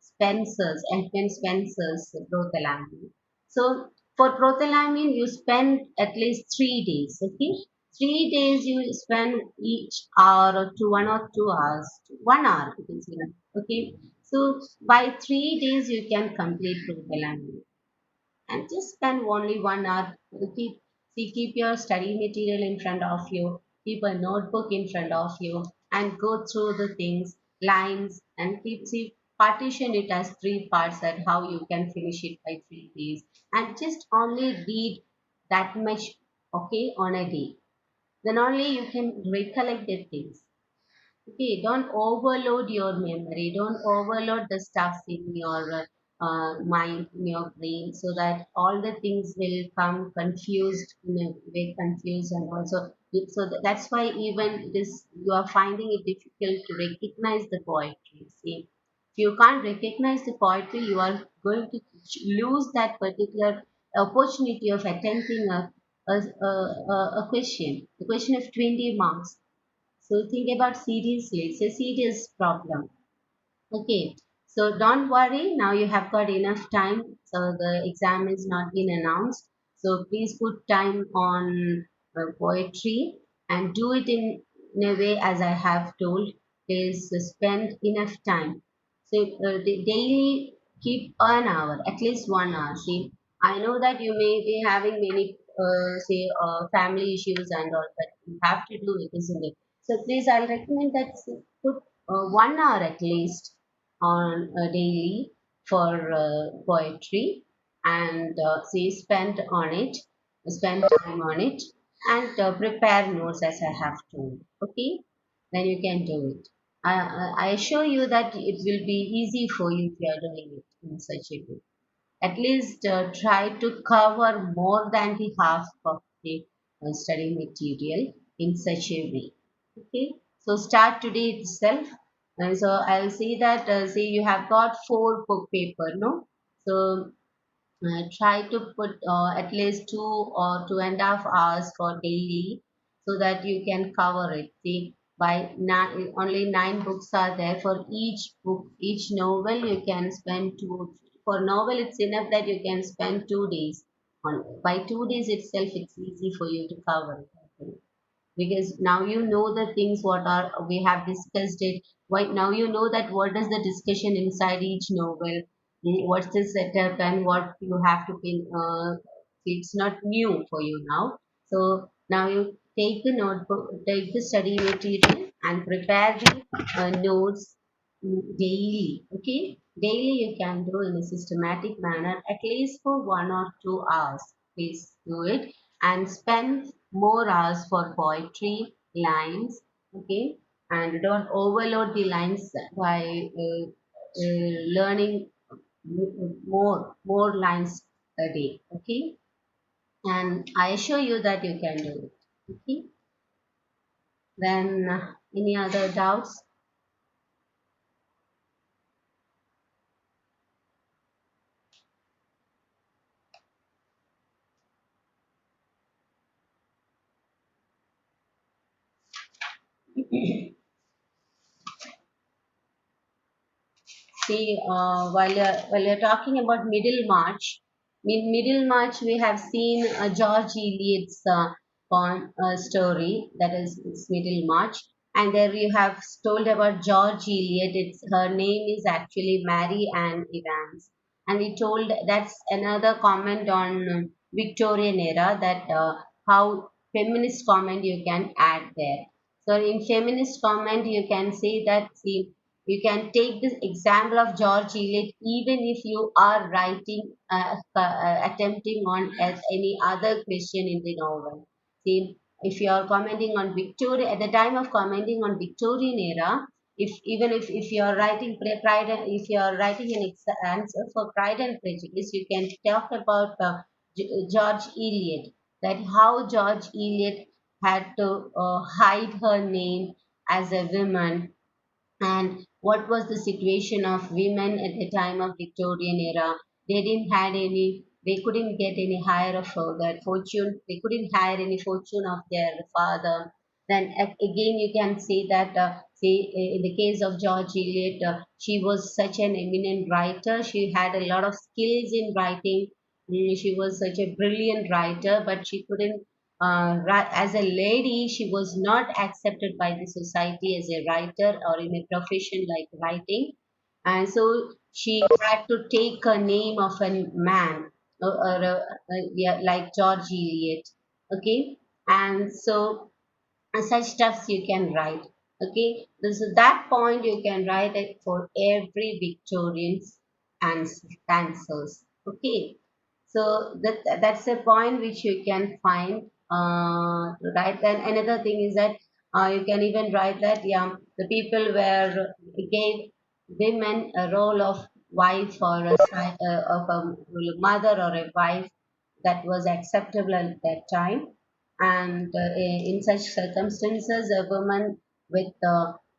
Spencer's and Spencer's Brothelami. So for Prothalamine, you spend at least 3 days. Okay, 3 days you spend each hour or 1 or 2 hours, 1 hour you can say that. Okay, so by 3 days you can complete Prothalamine and just spend only 1 hour. Keep your study material in front of you, keep a notebook in front of you, and go through the things, lines, and partition it as three parts that how you can finish it by 3 days, and just only read that much, okay, on a day. Then only you can recollect the things. Okay, don't overload your memory. Don't overload the stuff in your mind, in your brain, so that all the things will come confused in a way, confused, and also that's why even this you are finding it difficult to recognize the poetry. See, if you can't recognize the poetry, you are going to lose that particular opportunity of attempting a question, a question of 20 marks. So think about seriously. It's a serious problem. Okay. So don't worry. Now you have got enough time. So the exam is not been announced. So please put time on poetry and do it in a way as I have told. Is spend enough time. So daily keep an hour, at least 1 hour. See, I know that you may be having many say family issues and all, but you have to do it, isn't it? So please, I'll recommend that put 1 hour at least on daily for poetry, and say spend time on it, and prepare notes as I have told. Okay, then you can do it. I assure you that it will be easy for you if you are doing it in such a way. At least try to cover more than the half of the study material in such a way. Okay, so start today itself. And so I'll say that, say you have got four book paper, no? So try to put at least 2 or 2.5 hours for daily so that you can cover it. See, by only 9 books are there. For each book, each novel, you can spend two. For novel, it's enough that you can spend 2 days. By 2 days itself, it's easy for you to cover it. I think, because now you know the things what are we have discussed it. Why now you know that what is the discussion inside each novel, what's the setup and what you have to pin. It's not new for you now. So now you take the notebook, take the study material and prepare the notes daily. Okay, daily you can do in a systematic manner at least for 1 or 2 hours. Please do it and spend more hours for poetry lines. Okay, and don't overload the lines by learning more lines a day. Okay, and I assure you that you can do it. Okay, then any other doubts? See, while you're talking about Middlemarch, in Middlemarch we have seen George Eliot's story, that is it's Middlemarch, and there you have told about George Eliot. It's her name is actually Mary Ann Evans, and he told that's another comment on Victorian era, that how feminist comment you can add there. So in feminist comment you can say that, see, You can take this example of George Eliot even if you are writing, attempting on as any other question in the novel. See, if you are commenting on Victoria, at the time of commenting on Victorian era, if even if you are writing if you are writing an answer for Pride and Prejudice, you can talk about George Eliot, that how George Eliot had to hide her name as a woman, and what was the situation of women at the time of Victorian era. They didn't had any, they couldn't get any hire of their fortune, they couldn't hire any fortune of their father. Then again you can say that, say in the case of George Eliot, she was such an eminent writer, she had a lot of skills in writing. She was such a brilliant writer, but she couldn't, as a lady, she was not accepted by the society as a writer or in a profession like writing. And so she had to take a name of a man, yeah, like George Eliot. Okay. And so such stuffs you can write. Okay. This is that point you can write it for every Victorian's answers. Okay. So that's a point which you can find, right. Then another thing is that, you can even write that, yeah, the people were gave women a role of wife or of a mother or a wife that was acceptable at that time. And in such circumstances, a woman with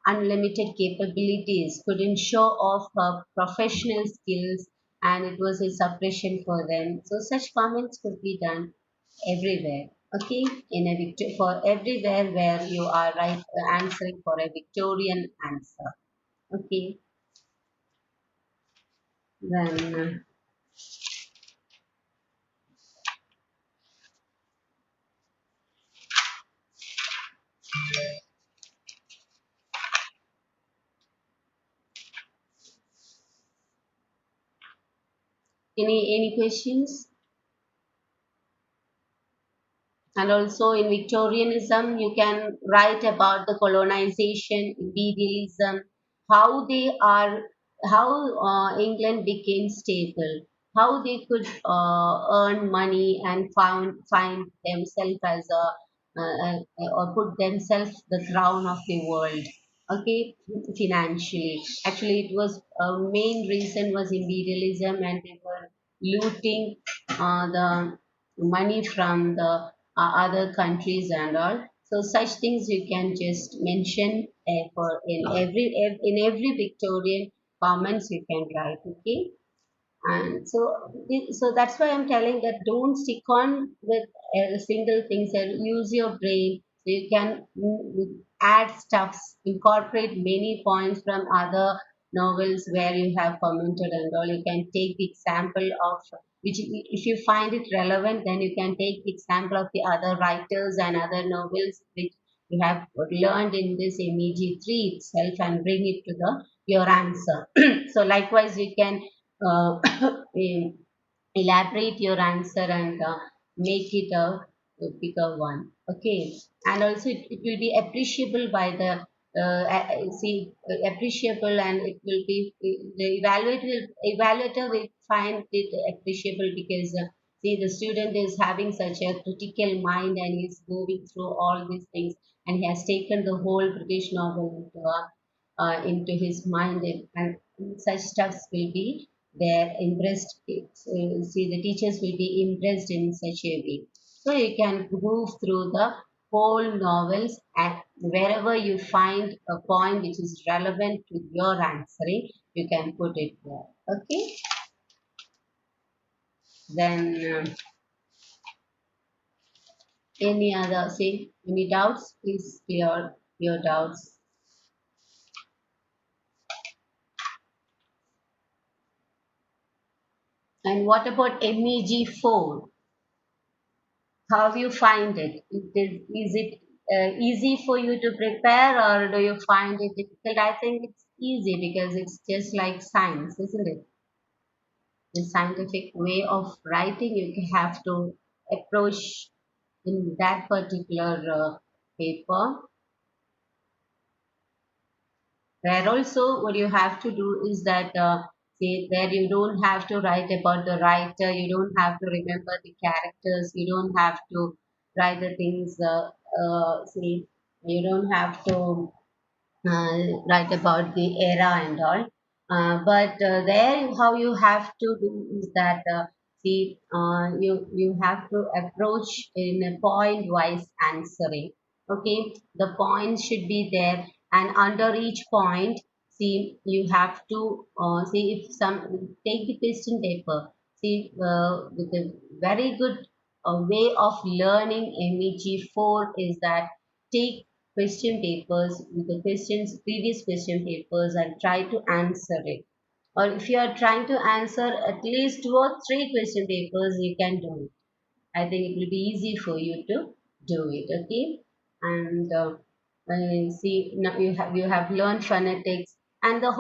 unlimited capabilities couldn't show off her professional skills, and it was a suppression for them. So such comments could be done everywhere. Okay, in a for everywhere where you are answering for a Victorian answer. Okay, then any questions? And also in Victorianism, you can write about the colonization, imperialism, how they are, how England became stable, how they could earn money and find themselves as or put themselves the crown of the world. Okay, financially. Actually, it was main reason was imperialism, and they were looting the money from the other countries and all. So such things you can just mention for in every Victorian comments you can write. Okay. And so so that's why I'm telling that don't stick on with a single thing. So use your brain, so you can add stuffs, incorporate many points from other novels where you have commented and all. You can take the example of which, if you find it relevant, then you can take the example of the other writers and other novels which you have learned in this MEG3 itself and bring it to the your answer. So likewise you can uh, elaborate your answer and make it a bigger one. Okay, and also it will be appreciable by the appreciable, and it will be the evaluator will find it appreciable because see, the student is having such a critical mind and he's going through all these things, and he has taken the whole British novel into his mind, and such stuffs will be there impressed. See, the teachers will be impressed in such a way. So you can move through the whole novels, and wherever you find a point which is relevant to your answering, you can put it there. Okay. Then any other, say, any doubts? Please clear your doubts. And what about MEG4? How you find it? Is it easy for you to prepare, or do you find it difficult? I think it's easy because it's just like science, isn't it? The scientific way of writing, you have to approach in that particular paper. There also, what you have to do is that, see, there you don't have to write about the writer, you don't have to remember the characters, you don't have to write the things, see, you don't have to write about the era and all. But there, how you have to do is that, see, you have to approach in a point wise answering. Okay, the points should be there, and under each point, see, you have to see if some take the question paper. See, with a very good way of learning MEG4 is that take question papers with the questions, previous question papers, and try to answer it. Or if you are trying to answer at least two or three question papers, you can do it. I think it will be easy for you to do it. Okay, and see, now you have learned phonetics, and the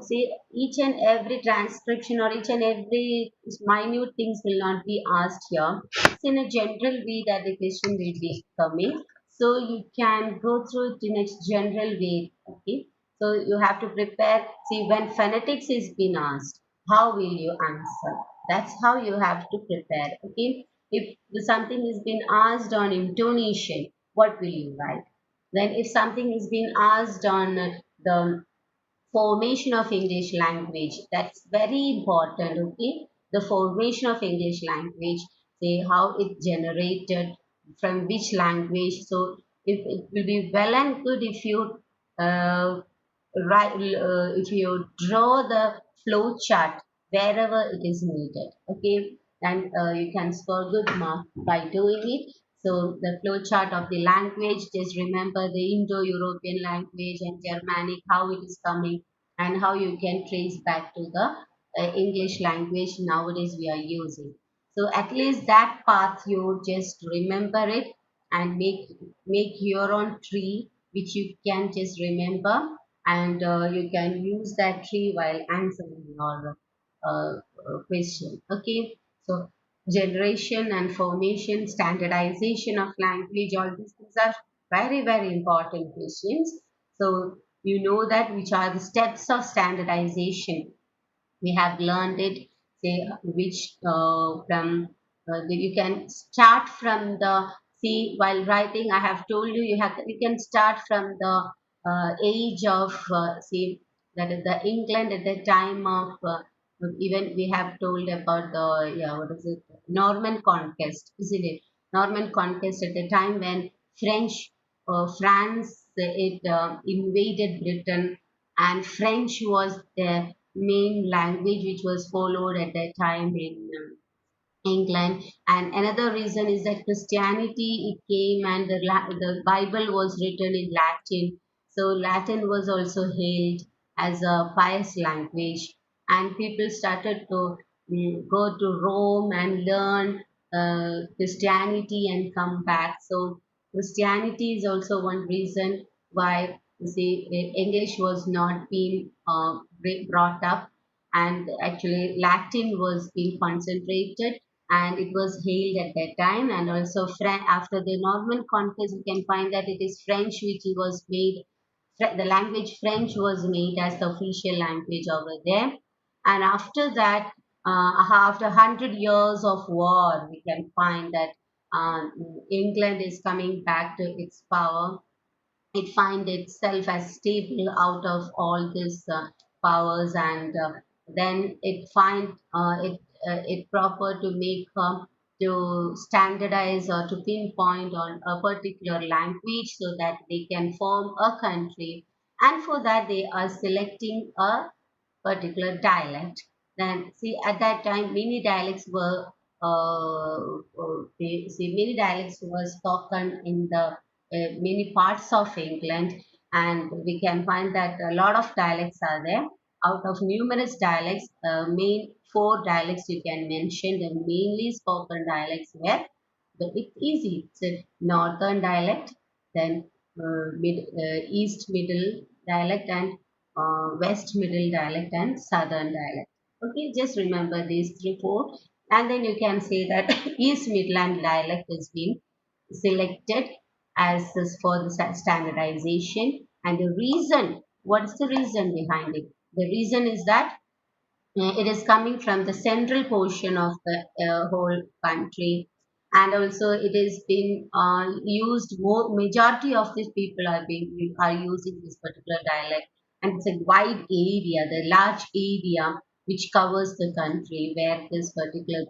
see, each and every transcription or each and every minute things will not be asked here. It's in a general way that the question will be coming, so you can go through it in a general way. Okay, so you have to prepare. See, when phonetics is being asked, how will you answer? That's how you have to prepare. Okay, if something is being asked on intonation, what will you write? Then if something is being asked on the formation of English language, that's very important. Okay, the formation of English language, say how it generated, from which language. So if it will be well and good if you uh, write, if you draw the flow chart wherever it is needed. Okay, and you can score good mark by doing it. So the flow chart of the language, just remember the Indo-European language and Germanic, how it is coming, and how you can trace back to the English language nowadays we are using. So at least that path you just remember it, and make your own tree which you can just remember, and you can use that tree while answering your question. Okay, so generation and formation, standardization of language, all these things are very, very important questions. So you know that which are the steps of standardization. We have learned it, say, which from you can start from the, see, while writing I have told you, you can start from the age of, see, that is the England at the time of, even we have told about the, yeah, what is it, Norman conquest, isn't it? Norman conquest at the time when France, it invaded Britain, and French was the main language which was followed at that time in England. And another reason is that Christianity, it came, and the Bible was written in Latin. So Latin was also hailed as a pious language, and people started to go to Rome and learn Christianity and come back. So Christianity is also one reason why, you see, English was not being brought up, and actually Latin was being concentrated, and it was hailed at that time. And also after the Norman conquest, we can find that it is French which was made, the language French was made as the official language over there. And after that, after 100 years of war, we can find that England is coming back to its power. It find itself as stable out of all these powers, and then it find it proper to make, to standardize or to pinpoint on a particular language so that they can form a country, and for that they are selecting a particular dialect. Then see, at that time many dialects were many dialects were spoken in the many parts of England, and we can find that a lot of dialects are there. Out of numerous dialects, main four dialects you can mention, the mainly spoken dialects were, but it's easy. It's a northern dialect, then east middle dialect, and west middle dialect, and southern dialect. Okay, just remember these three, four, and then you can say that East Midland dialect has been selected as this for the standardization. And the reason What's the reason behind it? The reason is that it is coming from the central portion of the whole country, and also it is being used more. Majority of these people are using this particular dialect, and it's a wide area, the large area which covers the country where this particular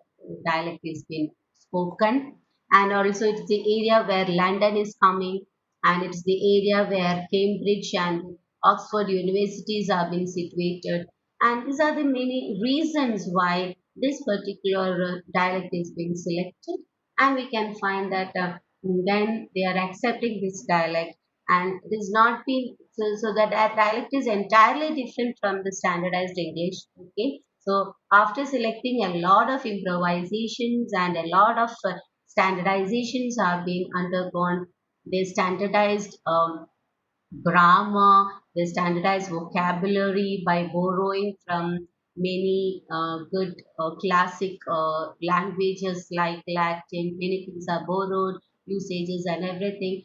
dialect is being spoken. And also it's the area where London is coming, and it's the area where Cambridge and Oxford universities are being situated, and these are the many reasons why this particular dialect is being selected. And we can find that when they are accepting this dialect, and it is not being so that that dialect is entirely different from the standardized English. Okay, so after selecting, a lot of improvisations and a lot of standardizations are being undergone. They standardized grammar, they standardize vocabulary by borrowing from many good classic languages like Latin. Many things are borrowed, usages and everything.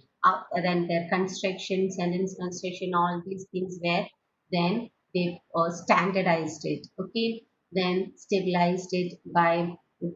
Then their construction, sentence construction, all these things were then they standardized it. Okay, then stabilized it by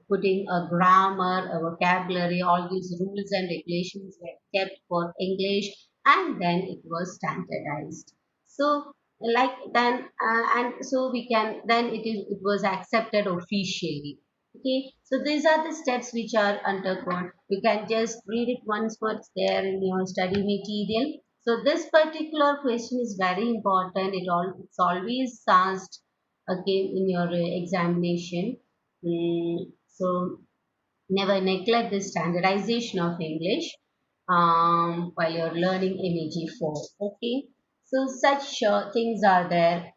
putting a grammar, a vocabulary, all these rules and regulations were kept for English, and then it was standardized. So like then and so we can then it was accepted officially. Okay, so these are the steps which are undergone. You can just read it once what's there in your study material. So this particular question is very important. It's always asked again in your examination. So never neglect the standardization of English while you're learning MEG4. Okay, so such things are there.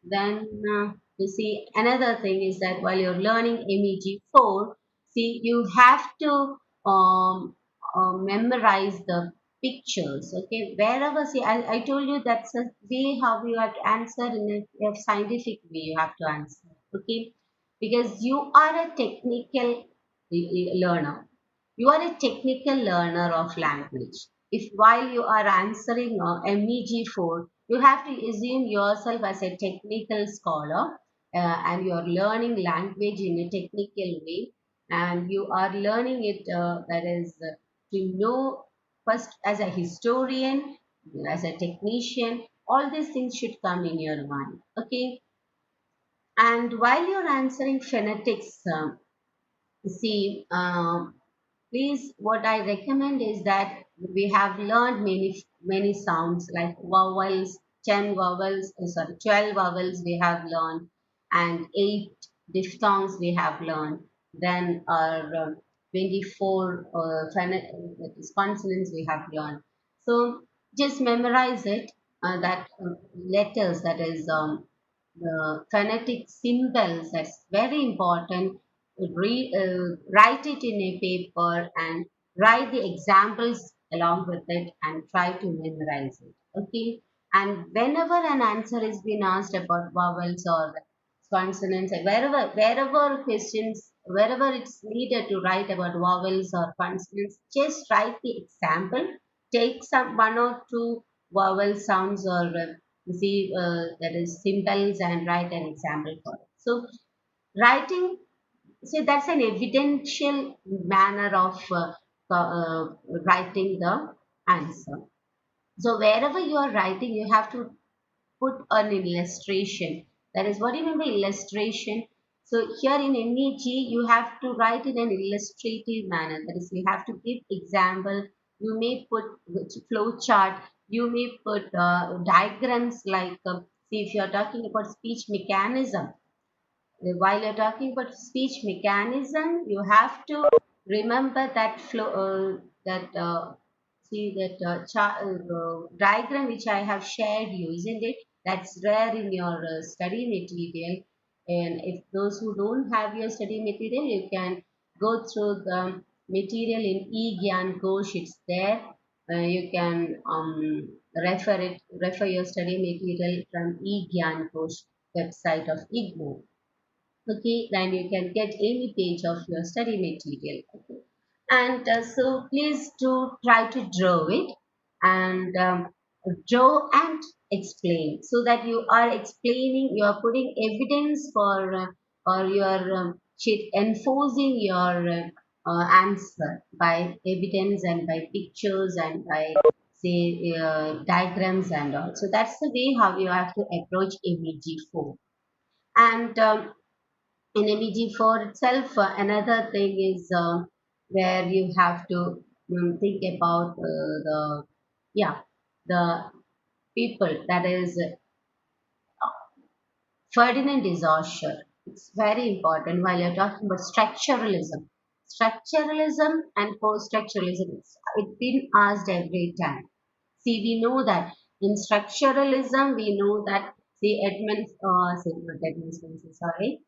Then you see another thing is that while you're learning MEG4, see you have to memorize the pictures. Okay, wherever see I told you that's a way how you have to answer in a scientific way. You have to answer. Okay, because you are a technical learner. You are a technical learner of language. If while you are answering MEG4, you have to assume yourself as a technical scholar, and you are learning language in a technical way, and you are learning it, that is, to know first as a historian, as a technician, all these things should come in your mind. Okay, and while you're answering phonetics, see, please, what I recommend is that we have learned many sounds like vowels, 10 vowels, sorry, 12 vowels we have learned, and 8 diphthongs we have learned. Then our 24 that is consonants we have learned. So just memorize it, that letters, that is the phonetic symbols, that's very important. Write it in a paper and write the examples along with it and try to memorize it. Okay, and whenever an answer is being asked about vowels or consonants, wherever questions, wherever it's needed to write about vowels or consonants, just write the example. Take some one or two vowel sounds or see that is symbols, and write an example for it. So writing, so that's an evidential manner of writing the answer. So wherever you are writing, you have to put an illustration. That is, what do you mean by illustration? So here in MEG, you have to write in an illustrative manner. That is, you have to give example. You may put flow chart. You may put diagrams like, see, if you are talking about speech mechanism, while you're talking about speech mechanism, you have to remember that flow, that see that diagram which I have shared you, isn't it? That's rare in your study material. And if those who don't have your study material, you can go through the material in eGyan Kosh. It's there. You can refer your study material from eGyan Kosh website of IGNO. Okay, then you can get any page of your study material. Okay, and so please do try to draw it, and draw and explain, so that you are explaining, you are putting evidence for or you are enforcing your answer by evidence and by pictures and by say diagrams and all. So that's the way how you have to approach MEG4. And in MEG4 itself, another thing is where you have to think about the yeah the people, that is Ferdinand de Saussure. It's very important while you're talking about structuralism. Structuralism and post-structuralism, it's been asked every time. See, we know that in structuralism, we know that not Edmund Spencer, sorry,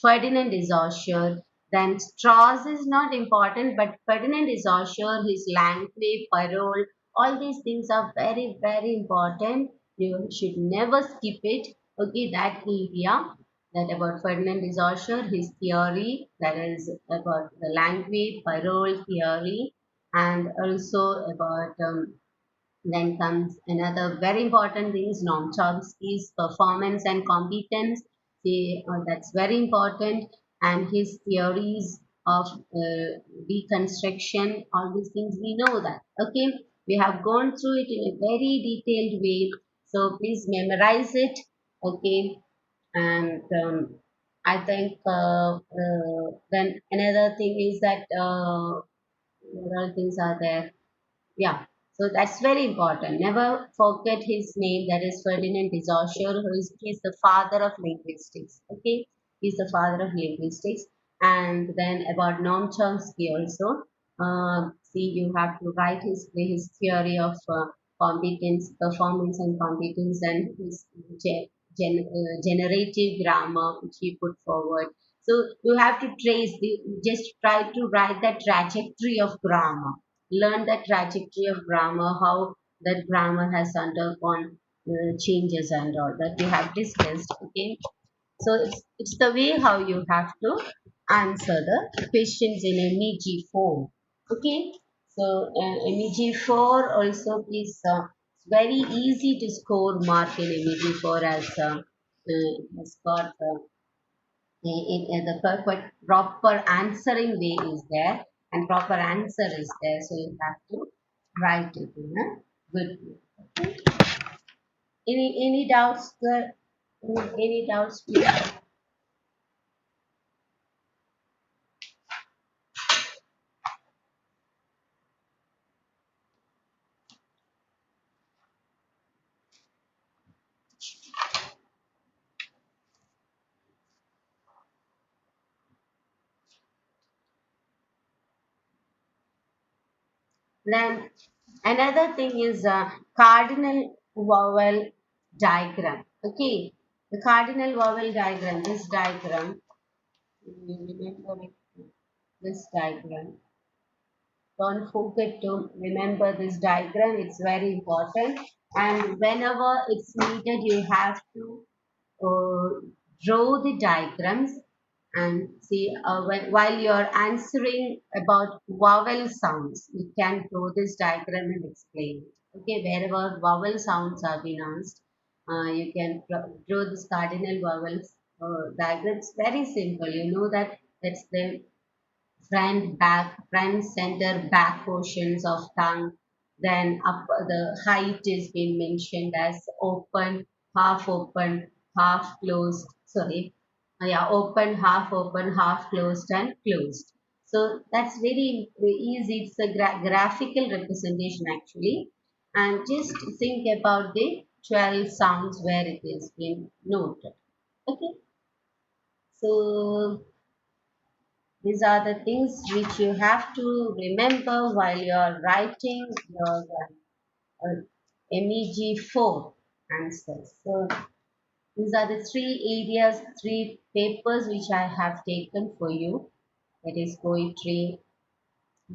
Ferdinand de Saussure. Then Strauss is not important, but Ferdinand de Saussure, his Langlet, Parole, all these things are very, very important. You should never skip it. Okay, that area, that about Ferdinand de Saussure, his theory, that is about the Langlet, Parole theory, and also about then comes another very important thing is Noam Chomsky's performance and competence. That's very important. And his theories of deconstruction, all these things, we know that. Okay, we have gone through it in a very detailed way. So please memorize it. Okay, and I think then another thing is that what other things are there? Yeah, so that's very important. Never forget his name. That is Ferdinand de Saussure, who is he's the father of linguistics. Okay, he's the father of linguistics. And then about Noam Chomsky also. See, you have to write his theory of competence, performance, and competence, and his generative grammar which he put forward. So you have to just try to write the trajectory of grammar, learn the trajectory of grammar, how that grammar has undergone changes and all that we have discussed. Okay, so it's the way how you have to answer the questions in MEG form. Okay, so MEG4 also please, it's very easy to score mark in MEG4 as it has got the proper answering way is there and proper answer is there. So you have to write it in a good way. Okay. Any doubts? Any doubts, please? Then another thing is cardinal vowel diagram. Okay, the cardinal vowel diagram. This diagram, remember it, this diagram. Don't forget to remember this diagram. It's very important. And whenever it's needed, you have to draw the diagrams and see while you're answering about vowel sounds, you can draw this diagram and explain it. Okay, wherever vowel sounds have been asked, you can draw this cardinal vowels diagram. It's very simple. You know that that's the front, center, back portions of tongue. Then up the height is being mentioned as open, half closed. Sorry, yeah, open, half closed, and closed. So that's very easy. It's a graphical representation actually, and just think about the 12 sounds where it is being noted. Okay, so these are the things which you have to remember while you're writing your MEG4 answers. So these are the three papers which I have taken for you. That is poetry,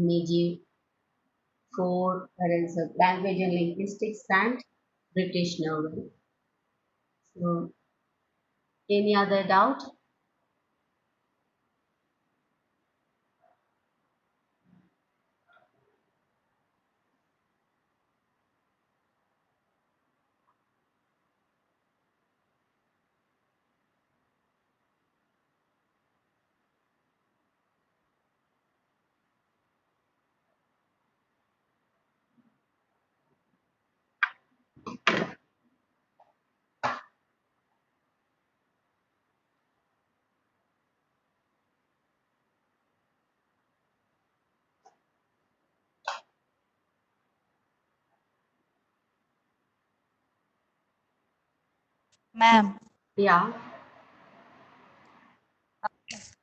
MEG4, that is language and linguistics, and British novel. So any other doubt? Ma'am, Yeah.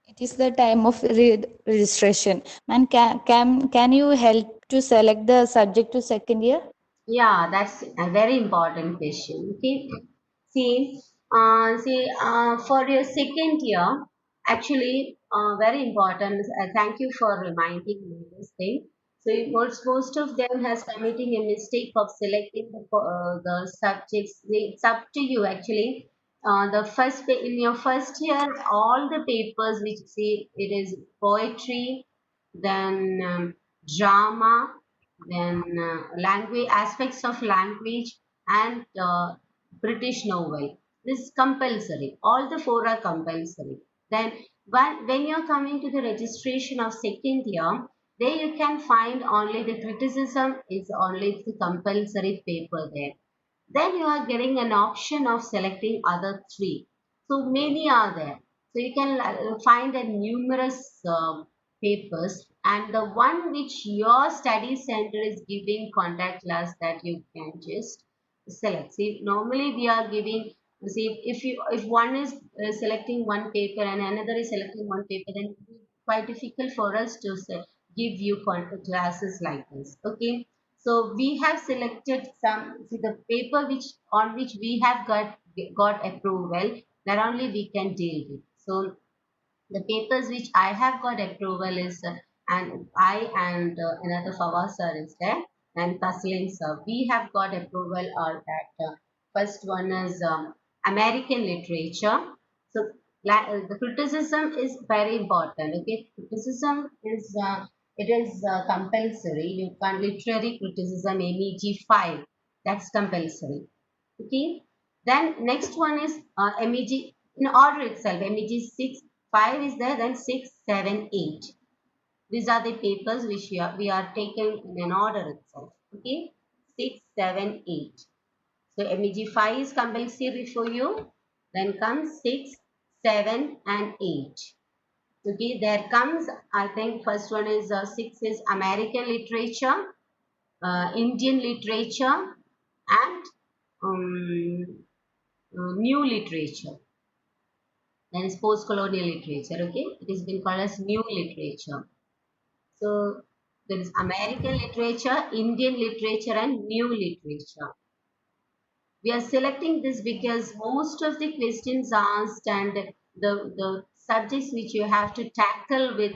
it is the time of registration. Ma'am, can you help to select the subject to second year? Yeah, that's a very important question. Okay. For your second year, actually, very important. Thank you for reminding me this thing. So, most of them has committing a mistake of selecting the subjects. It's up to you actually. In your first year, all the papers which say it is poetry, then drama, then language aspects of language, and British novel. This is compulsory. All the four are compulsory. Then when you're coming to the registration of second year, there you can find only the criticism is only the compulsory paper there. Then you are getting an option of selecting other three. So many are there. So you can find a numerous papers, and the one which your study center is giving contact class, that you can just select. See, normally we are giving. See, if one is selecting one paper and another is selecting one paper, then it will be quite difficult for us to give you contact classes like this. Okay. So we have selected some, see, the paper which we have got approval, that only we can deal with. So the papers which I have got approval is, and I and another Fawaz sir is there, and Taslim sir. We have got approval or that first one is American literature. So the criticism is very important. Okay, criticism is it is compulsory. You can literary criticism MEG 5. That's compulsory. Okay. Then next one is MEG in order itself. MEG 6, 5 is there, then 6, 7, 8. These are the papers which we are taking in an order itself. Okay. 6, 7, 8. So MEG 5 is compulsory for you. Then comes 6, 7, and 8. Okay. There comes, I think first one is 6 is American literature, Indian literature, and new literature. Then is post-colonial literature. Okay, it has been called as new literature. So there is American literature, Indian literature, and new literature. We are selecting this because most of the questions asked and the subjects which you have to tackle with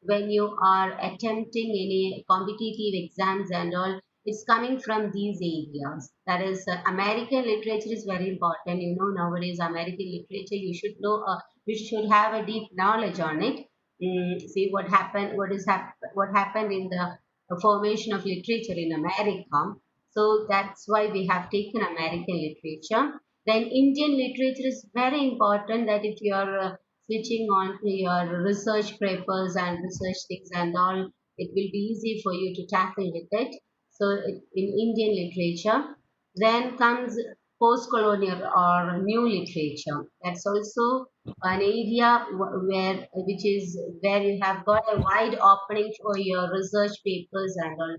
when you are attempting any competitive exams and all, it's coming from these areas. That is, American literature is very important. You know, nowadays American literature, you should know, you should have a deep knowledge on it. See what happened, what happened in the formation of literature in America. So that's why we have taken American literature. Then Indian literature is very important, that if you are switching on to your research papers and research things and all, it will be easy for you to tackle with it. So in Indian literature, then comes post-colonial or new literature. That's also an area which is where you have got a wide opening for your research papers and all.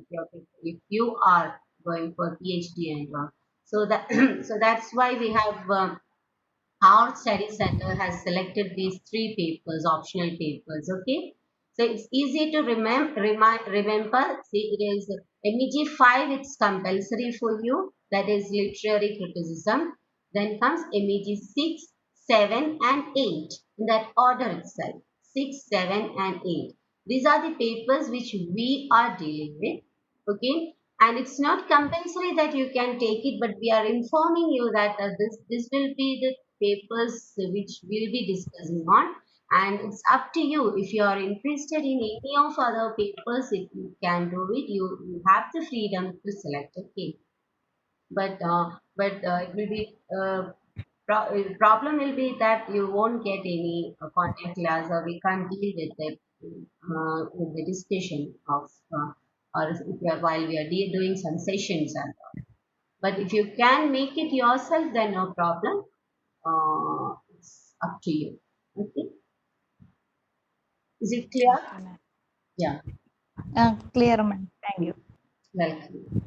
If you are going for PhD and all. So that so that's why we have our study center has selected these three papers, optional papers. Okay, so it's easy to remember. See, it is MEG 5. It's compulsory for you. That is literary criticism. Then comes MEG 6, 7, and 8 in that order itself. 6, 7, and 8. These are the papers which we are dealing with. Okay, and it's not compulsory that you can take it, but we are informing you that this will be the papers which we'll be discussing on, and it's up to you. If you are interested in any of other papers, if you can do it, you have the freedom to select. Okay, but it will be problem will be that you won't get any contact class, or we can't deal with it with the discussion of or if we are, while we are doing some sessions and all. But if you can make it yourself, then no problem. It's up to you. Okay, is it clear? Okay, ma'am. Yeah, Clear, ma'am. Thank you. welcome.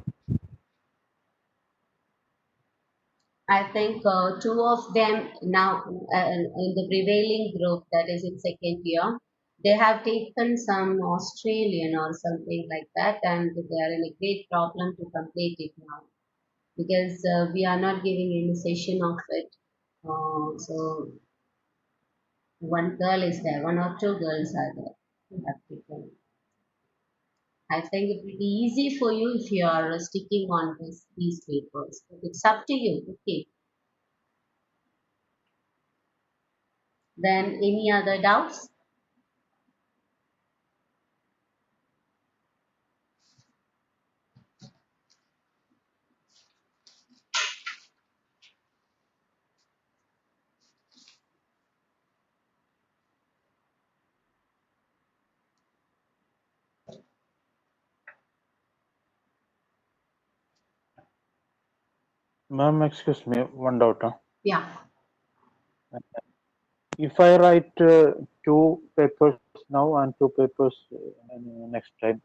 I think two of them now in the prevailing group that is in second year, they have taken some Australian or something like that, and they are in a great problem to complete it now because we are not giving any session of it. So one girl is there, one or two girls are there who have taken. I think it will be easy for you if you are sticking on these papers. But it's up to you. Okay. Then any other doubts? Ma'am, excuse me, one doubt. Yeah. If I write two papers now and two papers next time,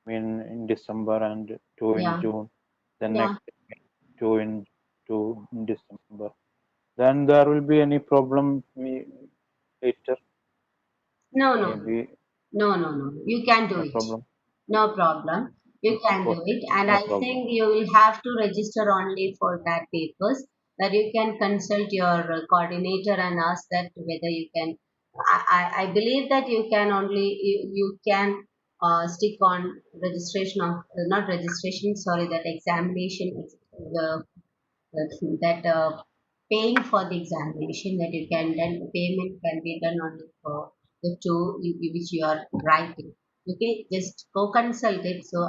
I mean in December and two in Yeah. June, then Yeah. next two in December, then there will be any problem later, No, no, no. maybe No, no, no. You can do no it. problem. No problem. You Okay, can do it. And no I problem. think you will have to register only for that papers that you can consult your coordinator and ask that whether you can. I believe that you can only, you can stick on registration of, not registration, sorry, that examination, the that paying for the examination that you can then payment can be done only for the two which you are writing. Okay, just go consult it. So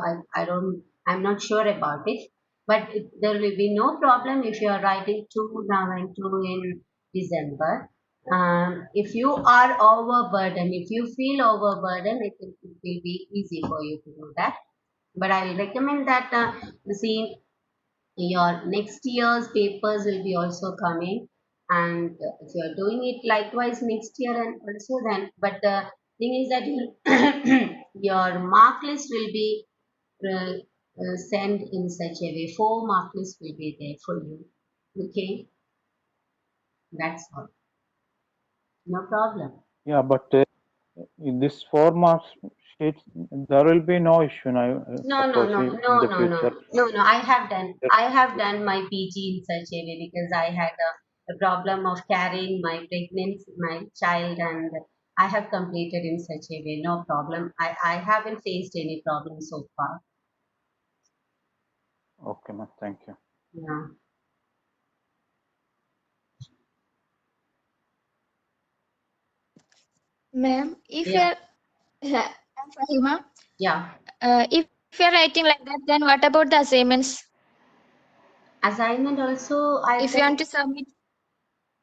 I'm not sure about it, but there will be no problem if you are writing two now and two in December. If you are overburdened, if you feel overburdened, it will be easy for you to do that. But I'll recommend that see your next year's papers will be also coming, and if you are doing it likewise next year and also then, but the thing is that your mark list will be uh, sent in such a way, 4 mark list will be there for you. Okay, that's all. No problem. Yeah, but in this 4 marks sheets, there will be no issue now. No, no, Suppose no, no, in the no, no, future. no, no. I have done my PG in such a way because I had a problem of carrying my pregnancy, my child, and I have completed in such a way. No problem. I haven't faced any problem so far. Okay, ma'am. Thank you. Yeah, Ma'am, if yeah, you're, I'm Fahima, yeah. if you're writing like that, then what about the assignments? Assignment also, I If you want think to submit,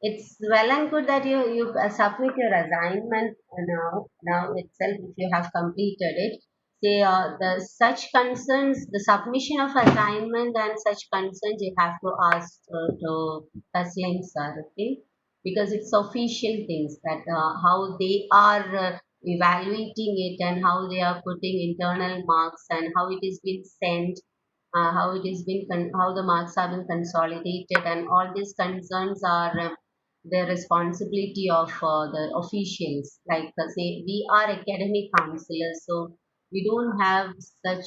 it's well and good that you submit your assignment now itself if you have completed it. Say the such concerns, the submission of assignment and such concerns you have to ask to Taslim sir, okay? Because it's official things that how they are evaluating it and how they are putting internal marks and how it is being sent, how it is been how the marks have been consolidated, and all these concerns are the responsibility of the officials. Like say, we are academic counselors, so we don't have such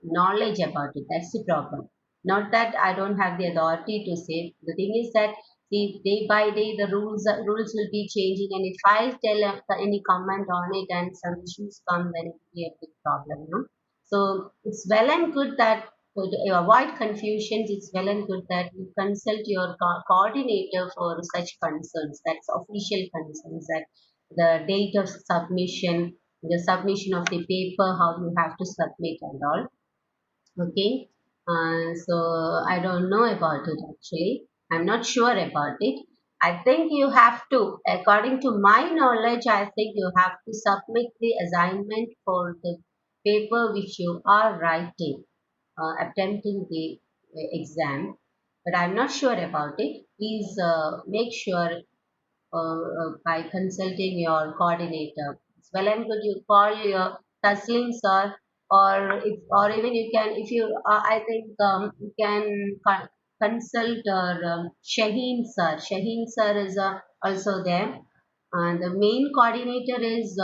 knowledge about it. That's the problem. Not that I don't have the authority to say. The thing is that see, day by day the rules will be changing, and if I tell any comment on it and some issues come, then it will be a big problem. No? So it's well and good that to avoid confusions, it's well and good that you consult your coordinator for such concerns. That's official concerns, that the date of submission, the submission of the paper, how you have to submit and all. Okay. So I don't know about it actually. I'm not sure about it. I think you have to, according to my knowledge, I think you have to submit the assignment for the paper which you are writing, attempting the exam. But I'm not sure about it. Please make sure by consulting your coordinator. It's well and good you call your Taslim sir, or if, or even you can, if you I think you can consult Shaheen sir. Shaheen sir is also there. The main coordinator is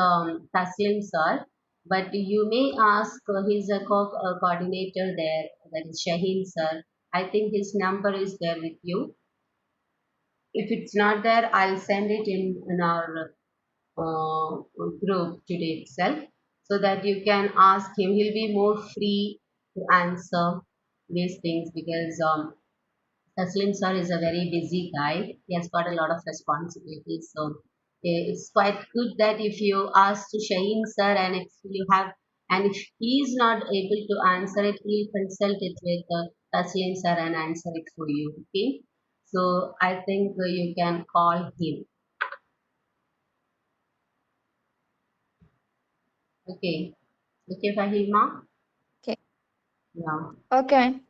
Taslim sir, but you may ask his coordinator there, that is Shaheen sir. I think his number is there with you. If it's not there, I'll send it in our group today itself so that you can ask him. He'll be more free to answer these things because Taslim sir is a very busy guy. He has got a lot of responsibilities. So it's quite good that if you ask to Shaheen sir and if you have and if he is not able to answer it, he'll consult it with Taslim sir and answer it for you. Okay. So I think you can call him. Okay. Okay, Fahima? Okay. Yeah. Okay.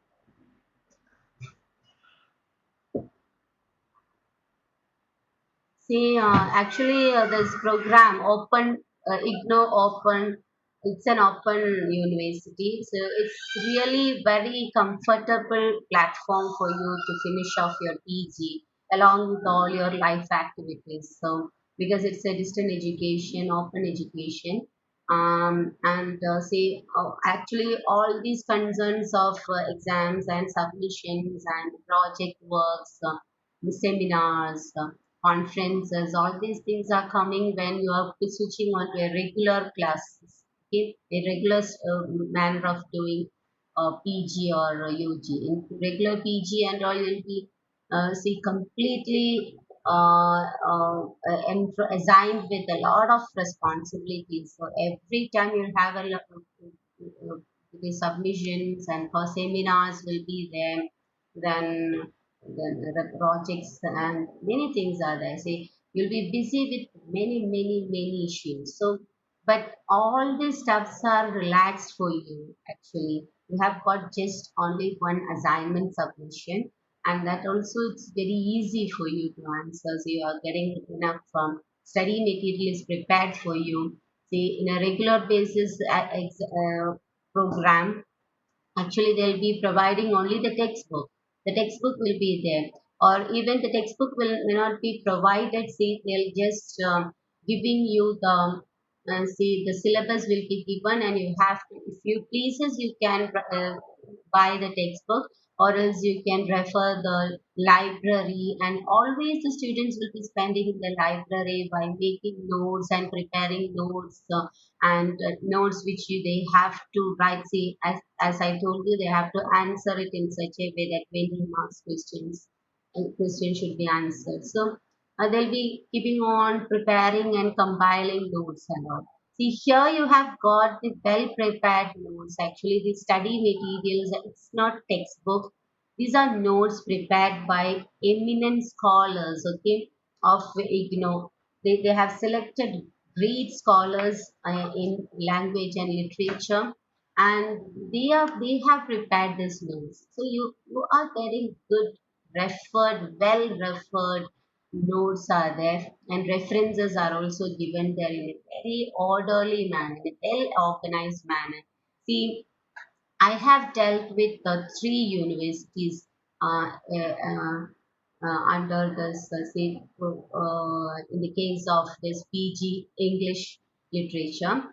See, actually, this program, IGNO Open, it's an open university. So it's really very comfortable platform for you to finish off your PG along with all your life activities. So because it's a distant education, open education, and see, actually all these concerns of exams and submissions and project works, the seminars. Conferences, all these things are coming when you are switching on to a regular classes, okay, a regular manner of doing PG or UG. In regular PG and all, you'll be see completely assigned with a lot of responsibilities. So every time you have a lot of the submissions and for seminars will be there. Then the projects and many things are there. See, you'll be busy with many issues. So, but all these stuffs are relaxed for you. Actually, you have got just only one assignment submission, and that also it's very easy for you to answer. So you are getting enough study material is prepared for you. See, in a regular basis program, actually they'll be providing only the textbook. The textbook will be there, or even the textbook will may not be provided. See, they'll just giving you the see the syllabus will be given, and you have to, if you pleases, you can buy the textbook, or else you can refer the library. And always the students will be spending in the library by making notes and preparing notes. And notes which they have to write. See, as I told you, they have to answer it in such a way that 20 marks question should be answered. So they'll be keeping on preparing and compiling notes and all. See, here you have got the well prepared notes. Actually, the study materials, it's not textbook. These are notes prepared by eminent scholars, okay, of IGNO. They have selected great scholars in language and literature, and they have prepared these notes. So you are getting good well referred notes are there, and references are also given there in a very orderly manner, in a well organized manner. See, I have dealt with the three universities under this, say, in the case of this PG English literature.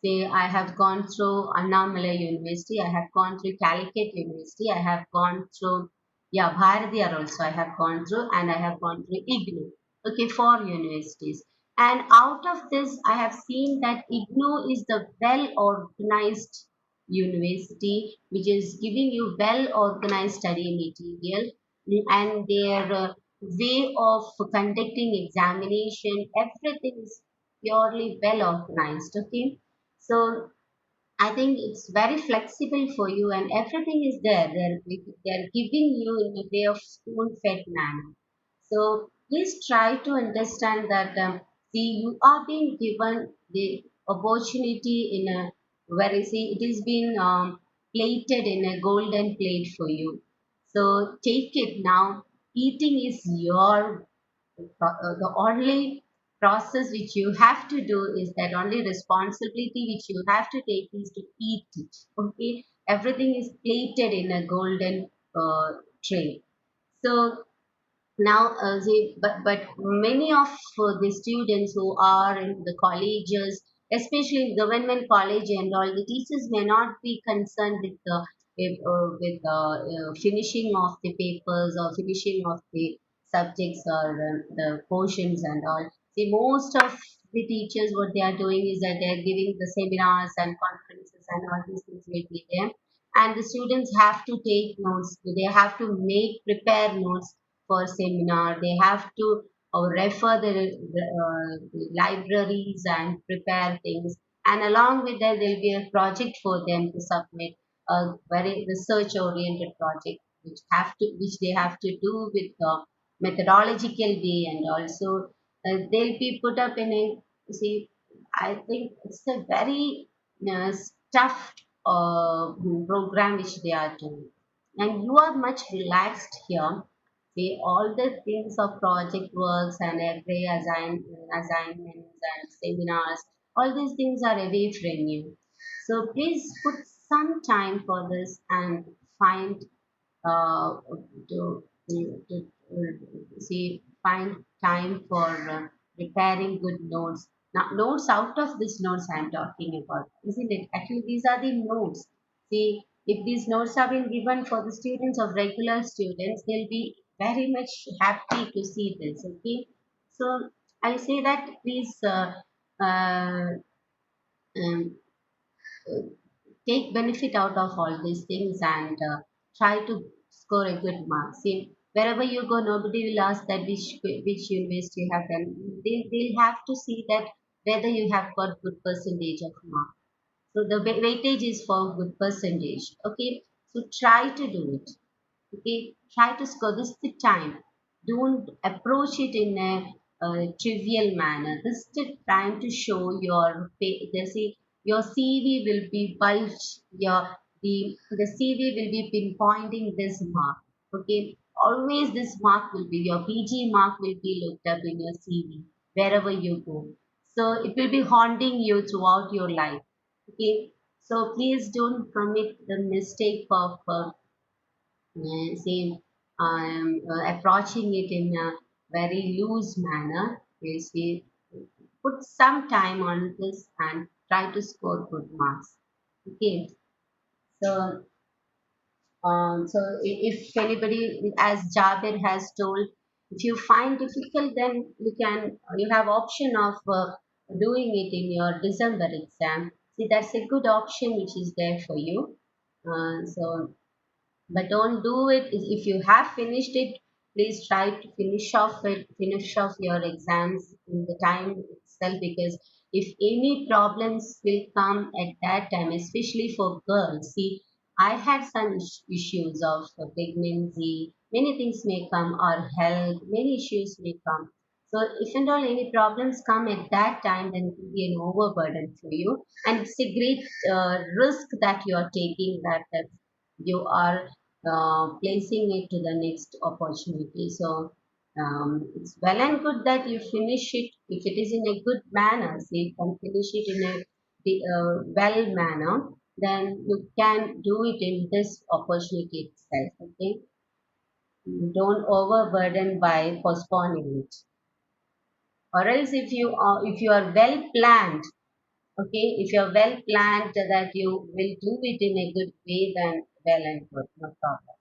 Say, I have gone through Annamalai University, I have gone through Calicut University, I have gone through, yeah, Bharatiyar also I have gone through, and I have gone through IGNU. Okay, four universities. And out of this, I have seen that IGNU is the well organized university which is giving you well organized study material, and their way of conducting examination, everything is purely well organized. Okay, so I think it's very flexible for you, and everything is there. They're giving you in a way of spoon-fed manner. So please try to understand that. See, you are being given the opportunity in a very, see, it is being plated in a golden plate for you. So take it now. Eating is your the only process which you have to do is that only responsibility which you have to take is to eat it. Okay, everything is plated in a golden tray. So now but many of the students who are in the colleges, especially in government college and all, the teachers may not be concerned with the finishing of the papers or finishing of the subjects or the portions and all. See, most of the teachers, what they are doing is that they are giving the seminars and conferences and all these things will be there, and the students have to take notes, they have to make prepare notes for seminar. They have to refer the libraries and prepare things. And along with that, there will be a project for them to submit, a very research-oriented project, which they have to do with the methodological way, and also they'll be put up in a, see, I think it's a very tough program which they are doing, and you are much relaxed here. See, all the things of project works and every assignments and seminars, all these things are away from you. So please put some time for this and find uh, to, find time for preparing good notes. Now, notes out of this notes I'm talking about, isn't it? Actually, these are the notes. See, if these notes have been given for the students of regular students, they'll be very much happy to see this. Okay, so I say that please uh, um, take benefit out of all these things and try to score a good mark. See, wherever you go, nobody will ask that which university you have done. They'll have to see that whether you have got good percentage of mark. So the weightage is for good percentage. Okay, so try to do it. Okay, try to score this the time. Don't approach it in a trivial manner. This is the time to show your they see your CV will be bulged, your the CV will be pinpointing this mark. Okay, always this mark will be your PG mark will be looked up in your CV wherever you go, so it will be haunting you throughout your life. Okay, so please don't commit the mistake of say approaching it in a very loose manner. You see, put some time on this and try to score good marks. Okay, so if anybody, as Jabir has told, if you find difficult, then you have option of doing it in your December exam. See, that's a good option which is there for you. So but don't do it if you have finished it. Please try to finish off your exams in the time itself, because if any problems will come at that time, especially for girls. See, I had some issues of pregnancy, many things may come, or health, many issues may come. So if and all any problems come at that time, then it will be an overburden for you, and it's a great risk that you are taking, that you are placing it to the next opportunity. So it's well and good that you finish it if it is in a good manner. So you can finish it in a well manner, then you can do it in this opportunity itself. Okay, don't overburden by postponing it. Or else, if you are well planned, okay, if you are well planned that you will do it in a good way, then well and good, no problem.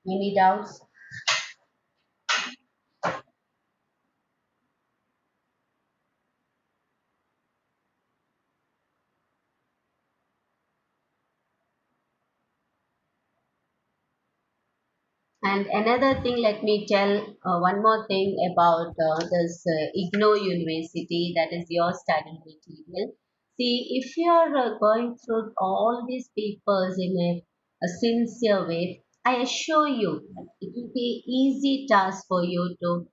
Any doubts? And another thing, let me tell one more thing about this IGNO University, that is your study material. See, if you are going through all these papers in a sincere way, I assure you that it will be easy task for you to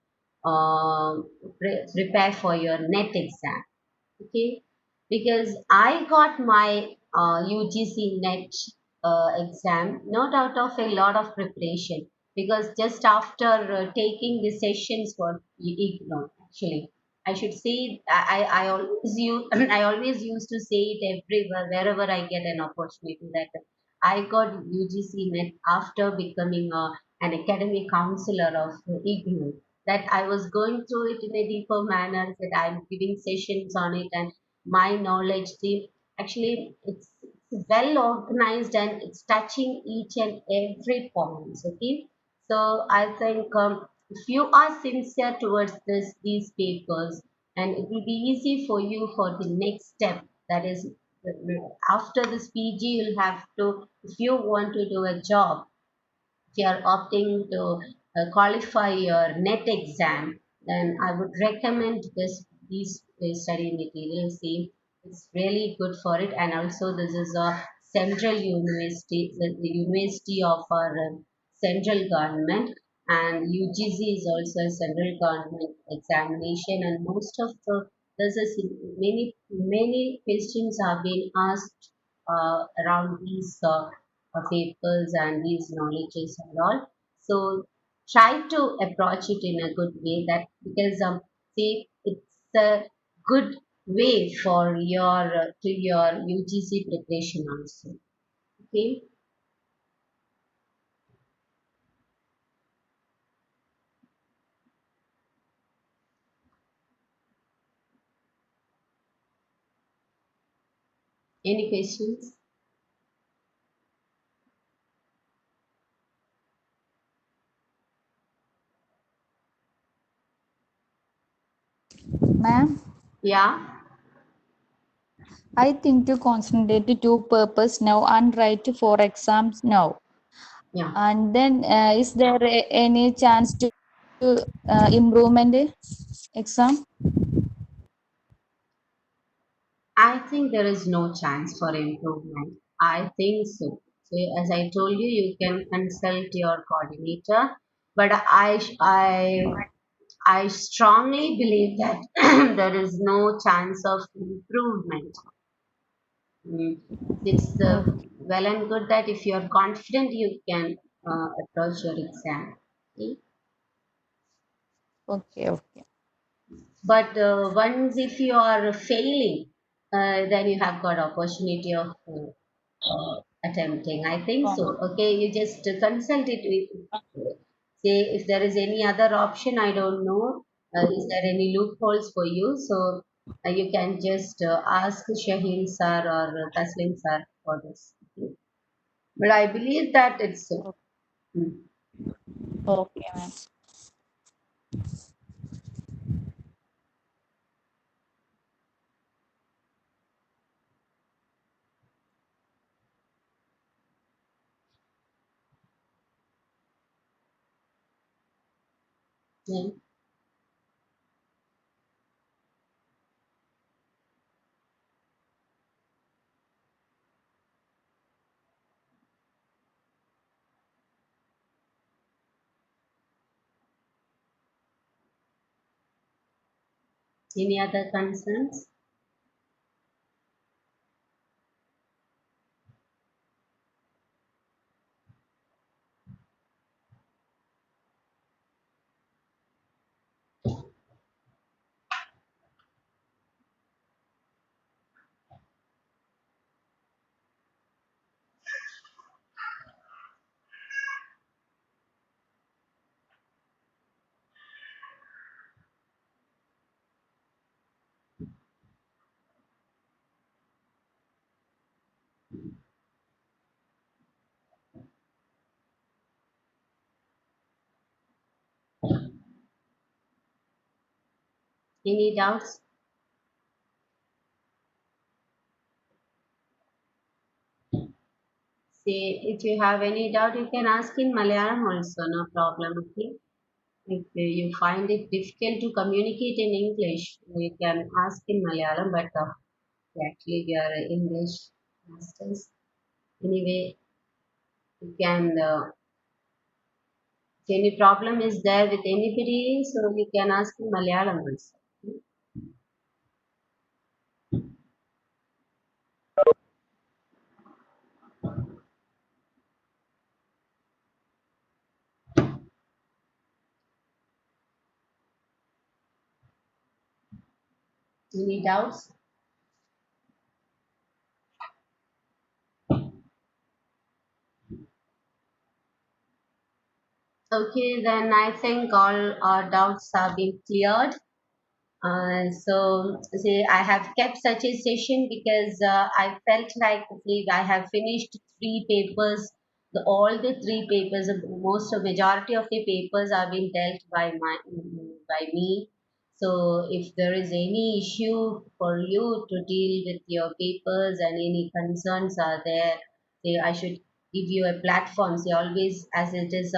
prepare for your net exam. Okay, because I got my UGC net exam not out of a lot of preparation, because just after taking the sessions for IGNO, actually I should say I always use I always used to say it everywhere wherever I get an opportunity that I got UGC net after becoming an academic counselor of IGNU. That I was going through it in a deeper manner. That I'm giving sessions on it, and my knowledge team actually it's well organized and it's touching each and every point. Okay, so I think if you are sincere towards these papers, and it will be easy for you for the next step. That is, after this PG, you'll have to, if you want to do a job, if you are opting to qualify your net exam, then I would recommend these study materials. See, it's really good for it, and also this is a central university, the university of our central government, and UGC is also a central government examination, and most of the there's a many questions have been asked around these. Papers and these knowledges and all. So try to approach it in a good way that because see it's a good way for your to your UGC preparation also. Okay. Any questions? Ma'am, Yeah. I think to concentrate to purpose now and write for exams now. Yeah. And then, is there any chance to improvement exam? I think there is no chance for improvement. I think so. So as I told you, you can consult your coordinator, but I strongly believe that there is no chance of improvement. Mm. It's well and good that if you're confident, you can approach your exam. Okay? Okay, okay. But once if you are failing, then you have got opportunity of attempting. I think so. Okay, you just consult it with. Say if there is any other option, I don't know. Is there any loopholes for you? So you can just ask Shaheen sir or Taslim sir for this. Okay. But I believe that it's so. Mm. Okay, ma'am. Yeah. Any other concerns? Any doubts? Say if you have any doubt, you can ask in Malayalam also. No problem. Okay. If you find it difficult to communicate in English, you can ask in Malayalam, but actually we are English masters. Anyway, you can, if any problem is there with anybody, so you can ask in Malayalam also. Any doubts? Okay, then I think all our doubts have been cleared. So, see, I have kept such a session because I felt like, see, I have finished three papers. All the three papers, most of majority of the papers are being dealt by me. So, if there is any issue for you to deal with your papers and any concerns are there, say I should give you a platform. See, always as it is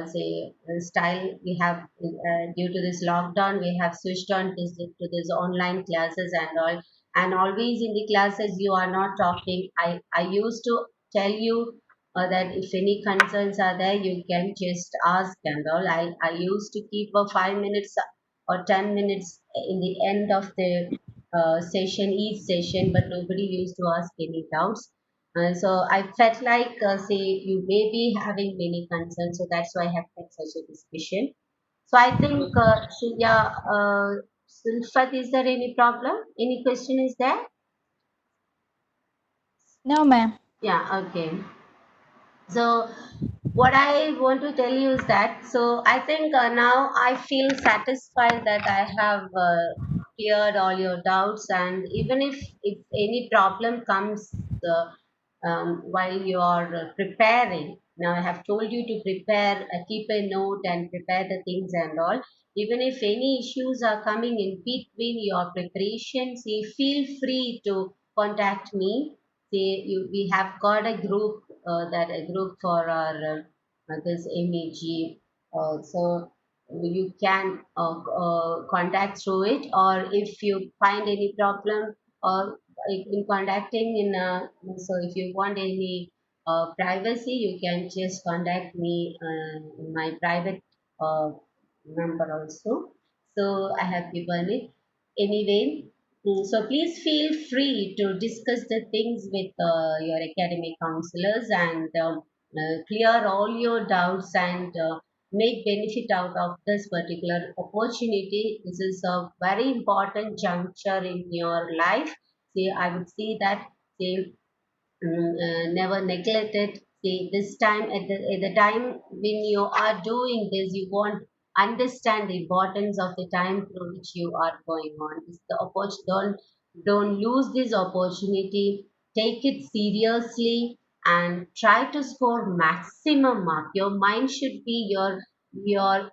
say style we have due to this lockdown we have switched on to this online classes and all, and always in the classes you are not talking. I used to tell you that if any concerns are there you can just ask and all. I used to keep a 5 minutes or 10 minutes in the end of the session, each session, but nobody used to ask any doubts. So I felt like, say, you may be having many concerns, so that's why I have had such a discussion. So I think, Shreya, Sulfat, is there any problem? Any question is there? No, ma'am. Yeah, okay. So what I want to tell you is that, so I think now I feel satisfied that I have cleared all your doubts, and even if any problem comes while you are preparing, now I have told you to prepare, keep a note and prepare the things and all. Even if any issues are coming in between your preparation, say feel free to contact me. Say we have got a group, that a group for our this MEG. So you can contact through it, or if you find any problem or in contacting in so if you want any privacy you can just contact me in my private uh, number also. So I have given it anyway. So please feel free to discuss the things with your academic counselors and clear all your doubts and make benefit out of this particular opportunity. This is a very important juncture in your life. See, I would say that, say, never neglect it. See, this time at the time when you are doing this, you won't understand the importance of the time through which you are going on. It's the don't lose this opportunity. Take it seriously and try to score maximum mark. Your mind should be your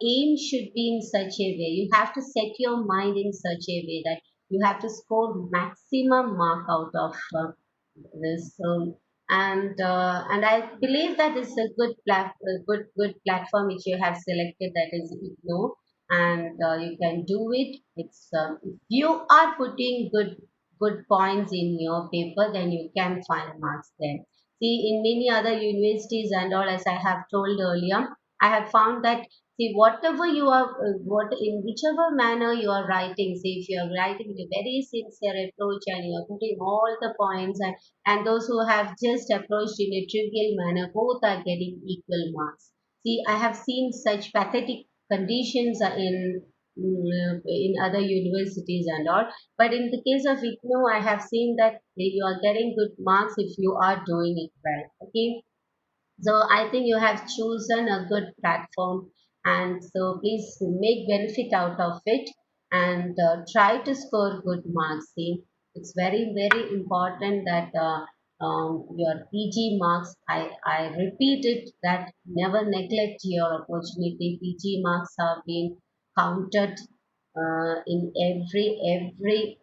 aim should be in such a way. You have to set your mind in such a way that you have to score maximum mark out of this. And I believe that this is a good platform which you have selected, that is IGNO, and you can do it. It's if you are putting good points in your paper, then you can find marks there. See, in many other universities and all, as I have told earlier, I have found that, see, whatever you are, what in whichever manner you are writing, say if you are writing with a very sincere approach and you are putting all the points, and those who have just approached in a trivial manner, both are getting equal marks. See, I have seen such pathetic conditions in other universities and all, but in the case of IGNO, I have seen that you are getting good marks if you are doing it well. Okay, so I think you have chosen a good platform, and so please make benefit out of it and try to score good marks. See, it's very important that your PG marks. I repeat it that never neglect your opportunity. PG marks have been counted in every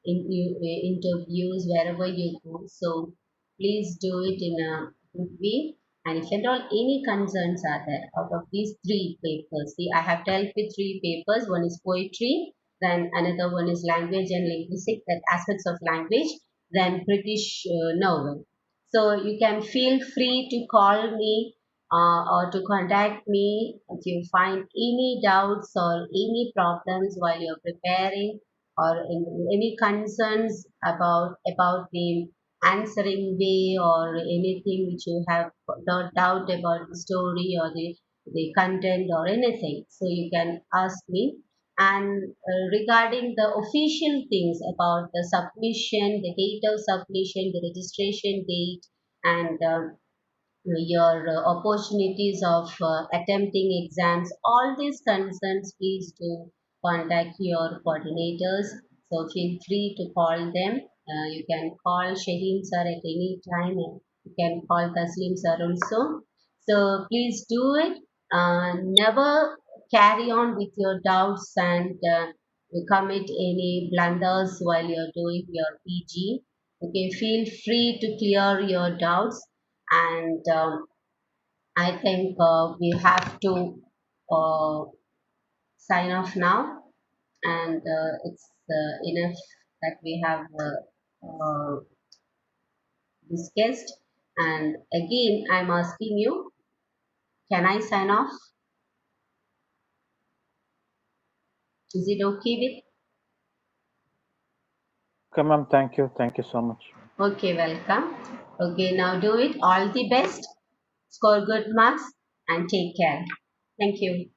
interviews wherever you go. So please do it in a good way. And if at all any concerns are there out of these three papers, see, I have dealt with three papers. One is poetry, then another one is language and linguistic, that aspects of language, then British novel. So you can feel free to call me or to contact me if you find any doubts or any problems while you're preparing, or any concerns about the answering way, or anything which you have doubt about the story or the content or anything. So you can ask me, And regarding the official things about the submission, the date of submission, the registration date, and your opportunities of attempting exams, all these concerns, please do contact your coordinators. So feel free to call them. You can call Shaheen sir at any time. You can call Taslim sir also. So please do it. Never carry on with your doubts and commit any blunders while you're doing your PG. Okay, feel free to clear your doubts, and I think we have to uh, sign off now, and it's enough that we have discussed. And again, I'm asking you, can I sign off? Is it okay Okay, ma'am. Thank you. Thank you so much. with? Okay, welcome. Okay, now do it. All the best. Score good marks and take care. Thank you.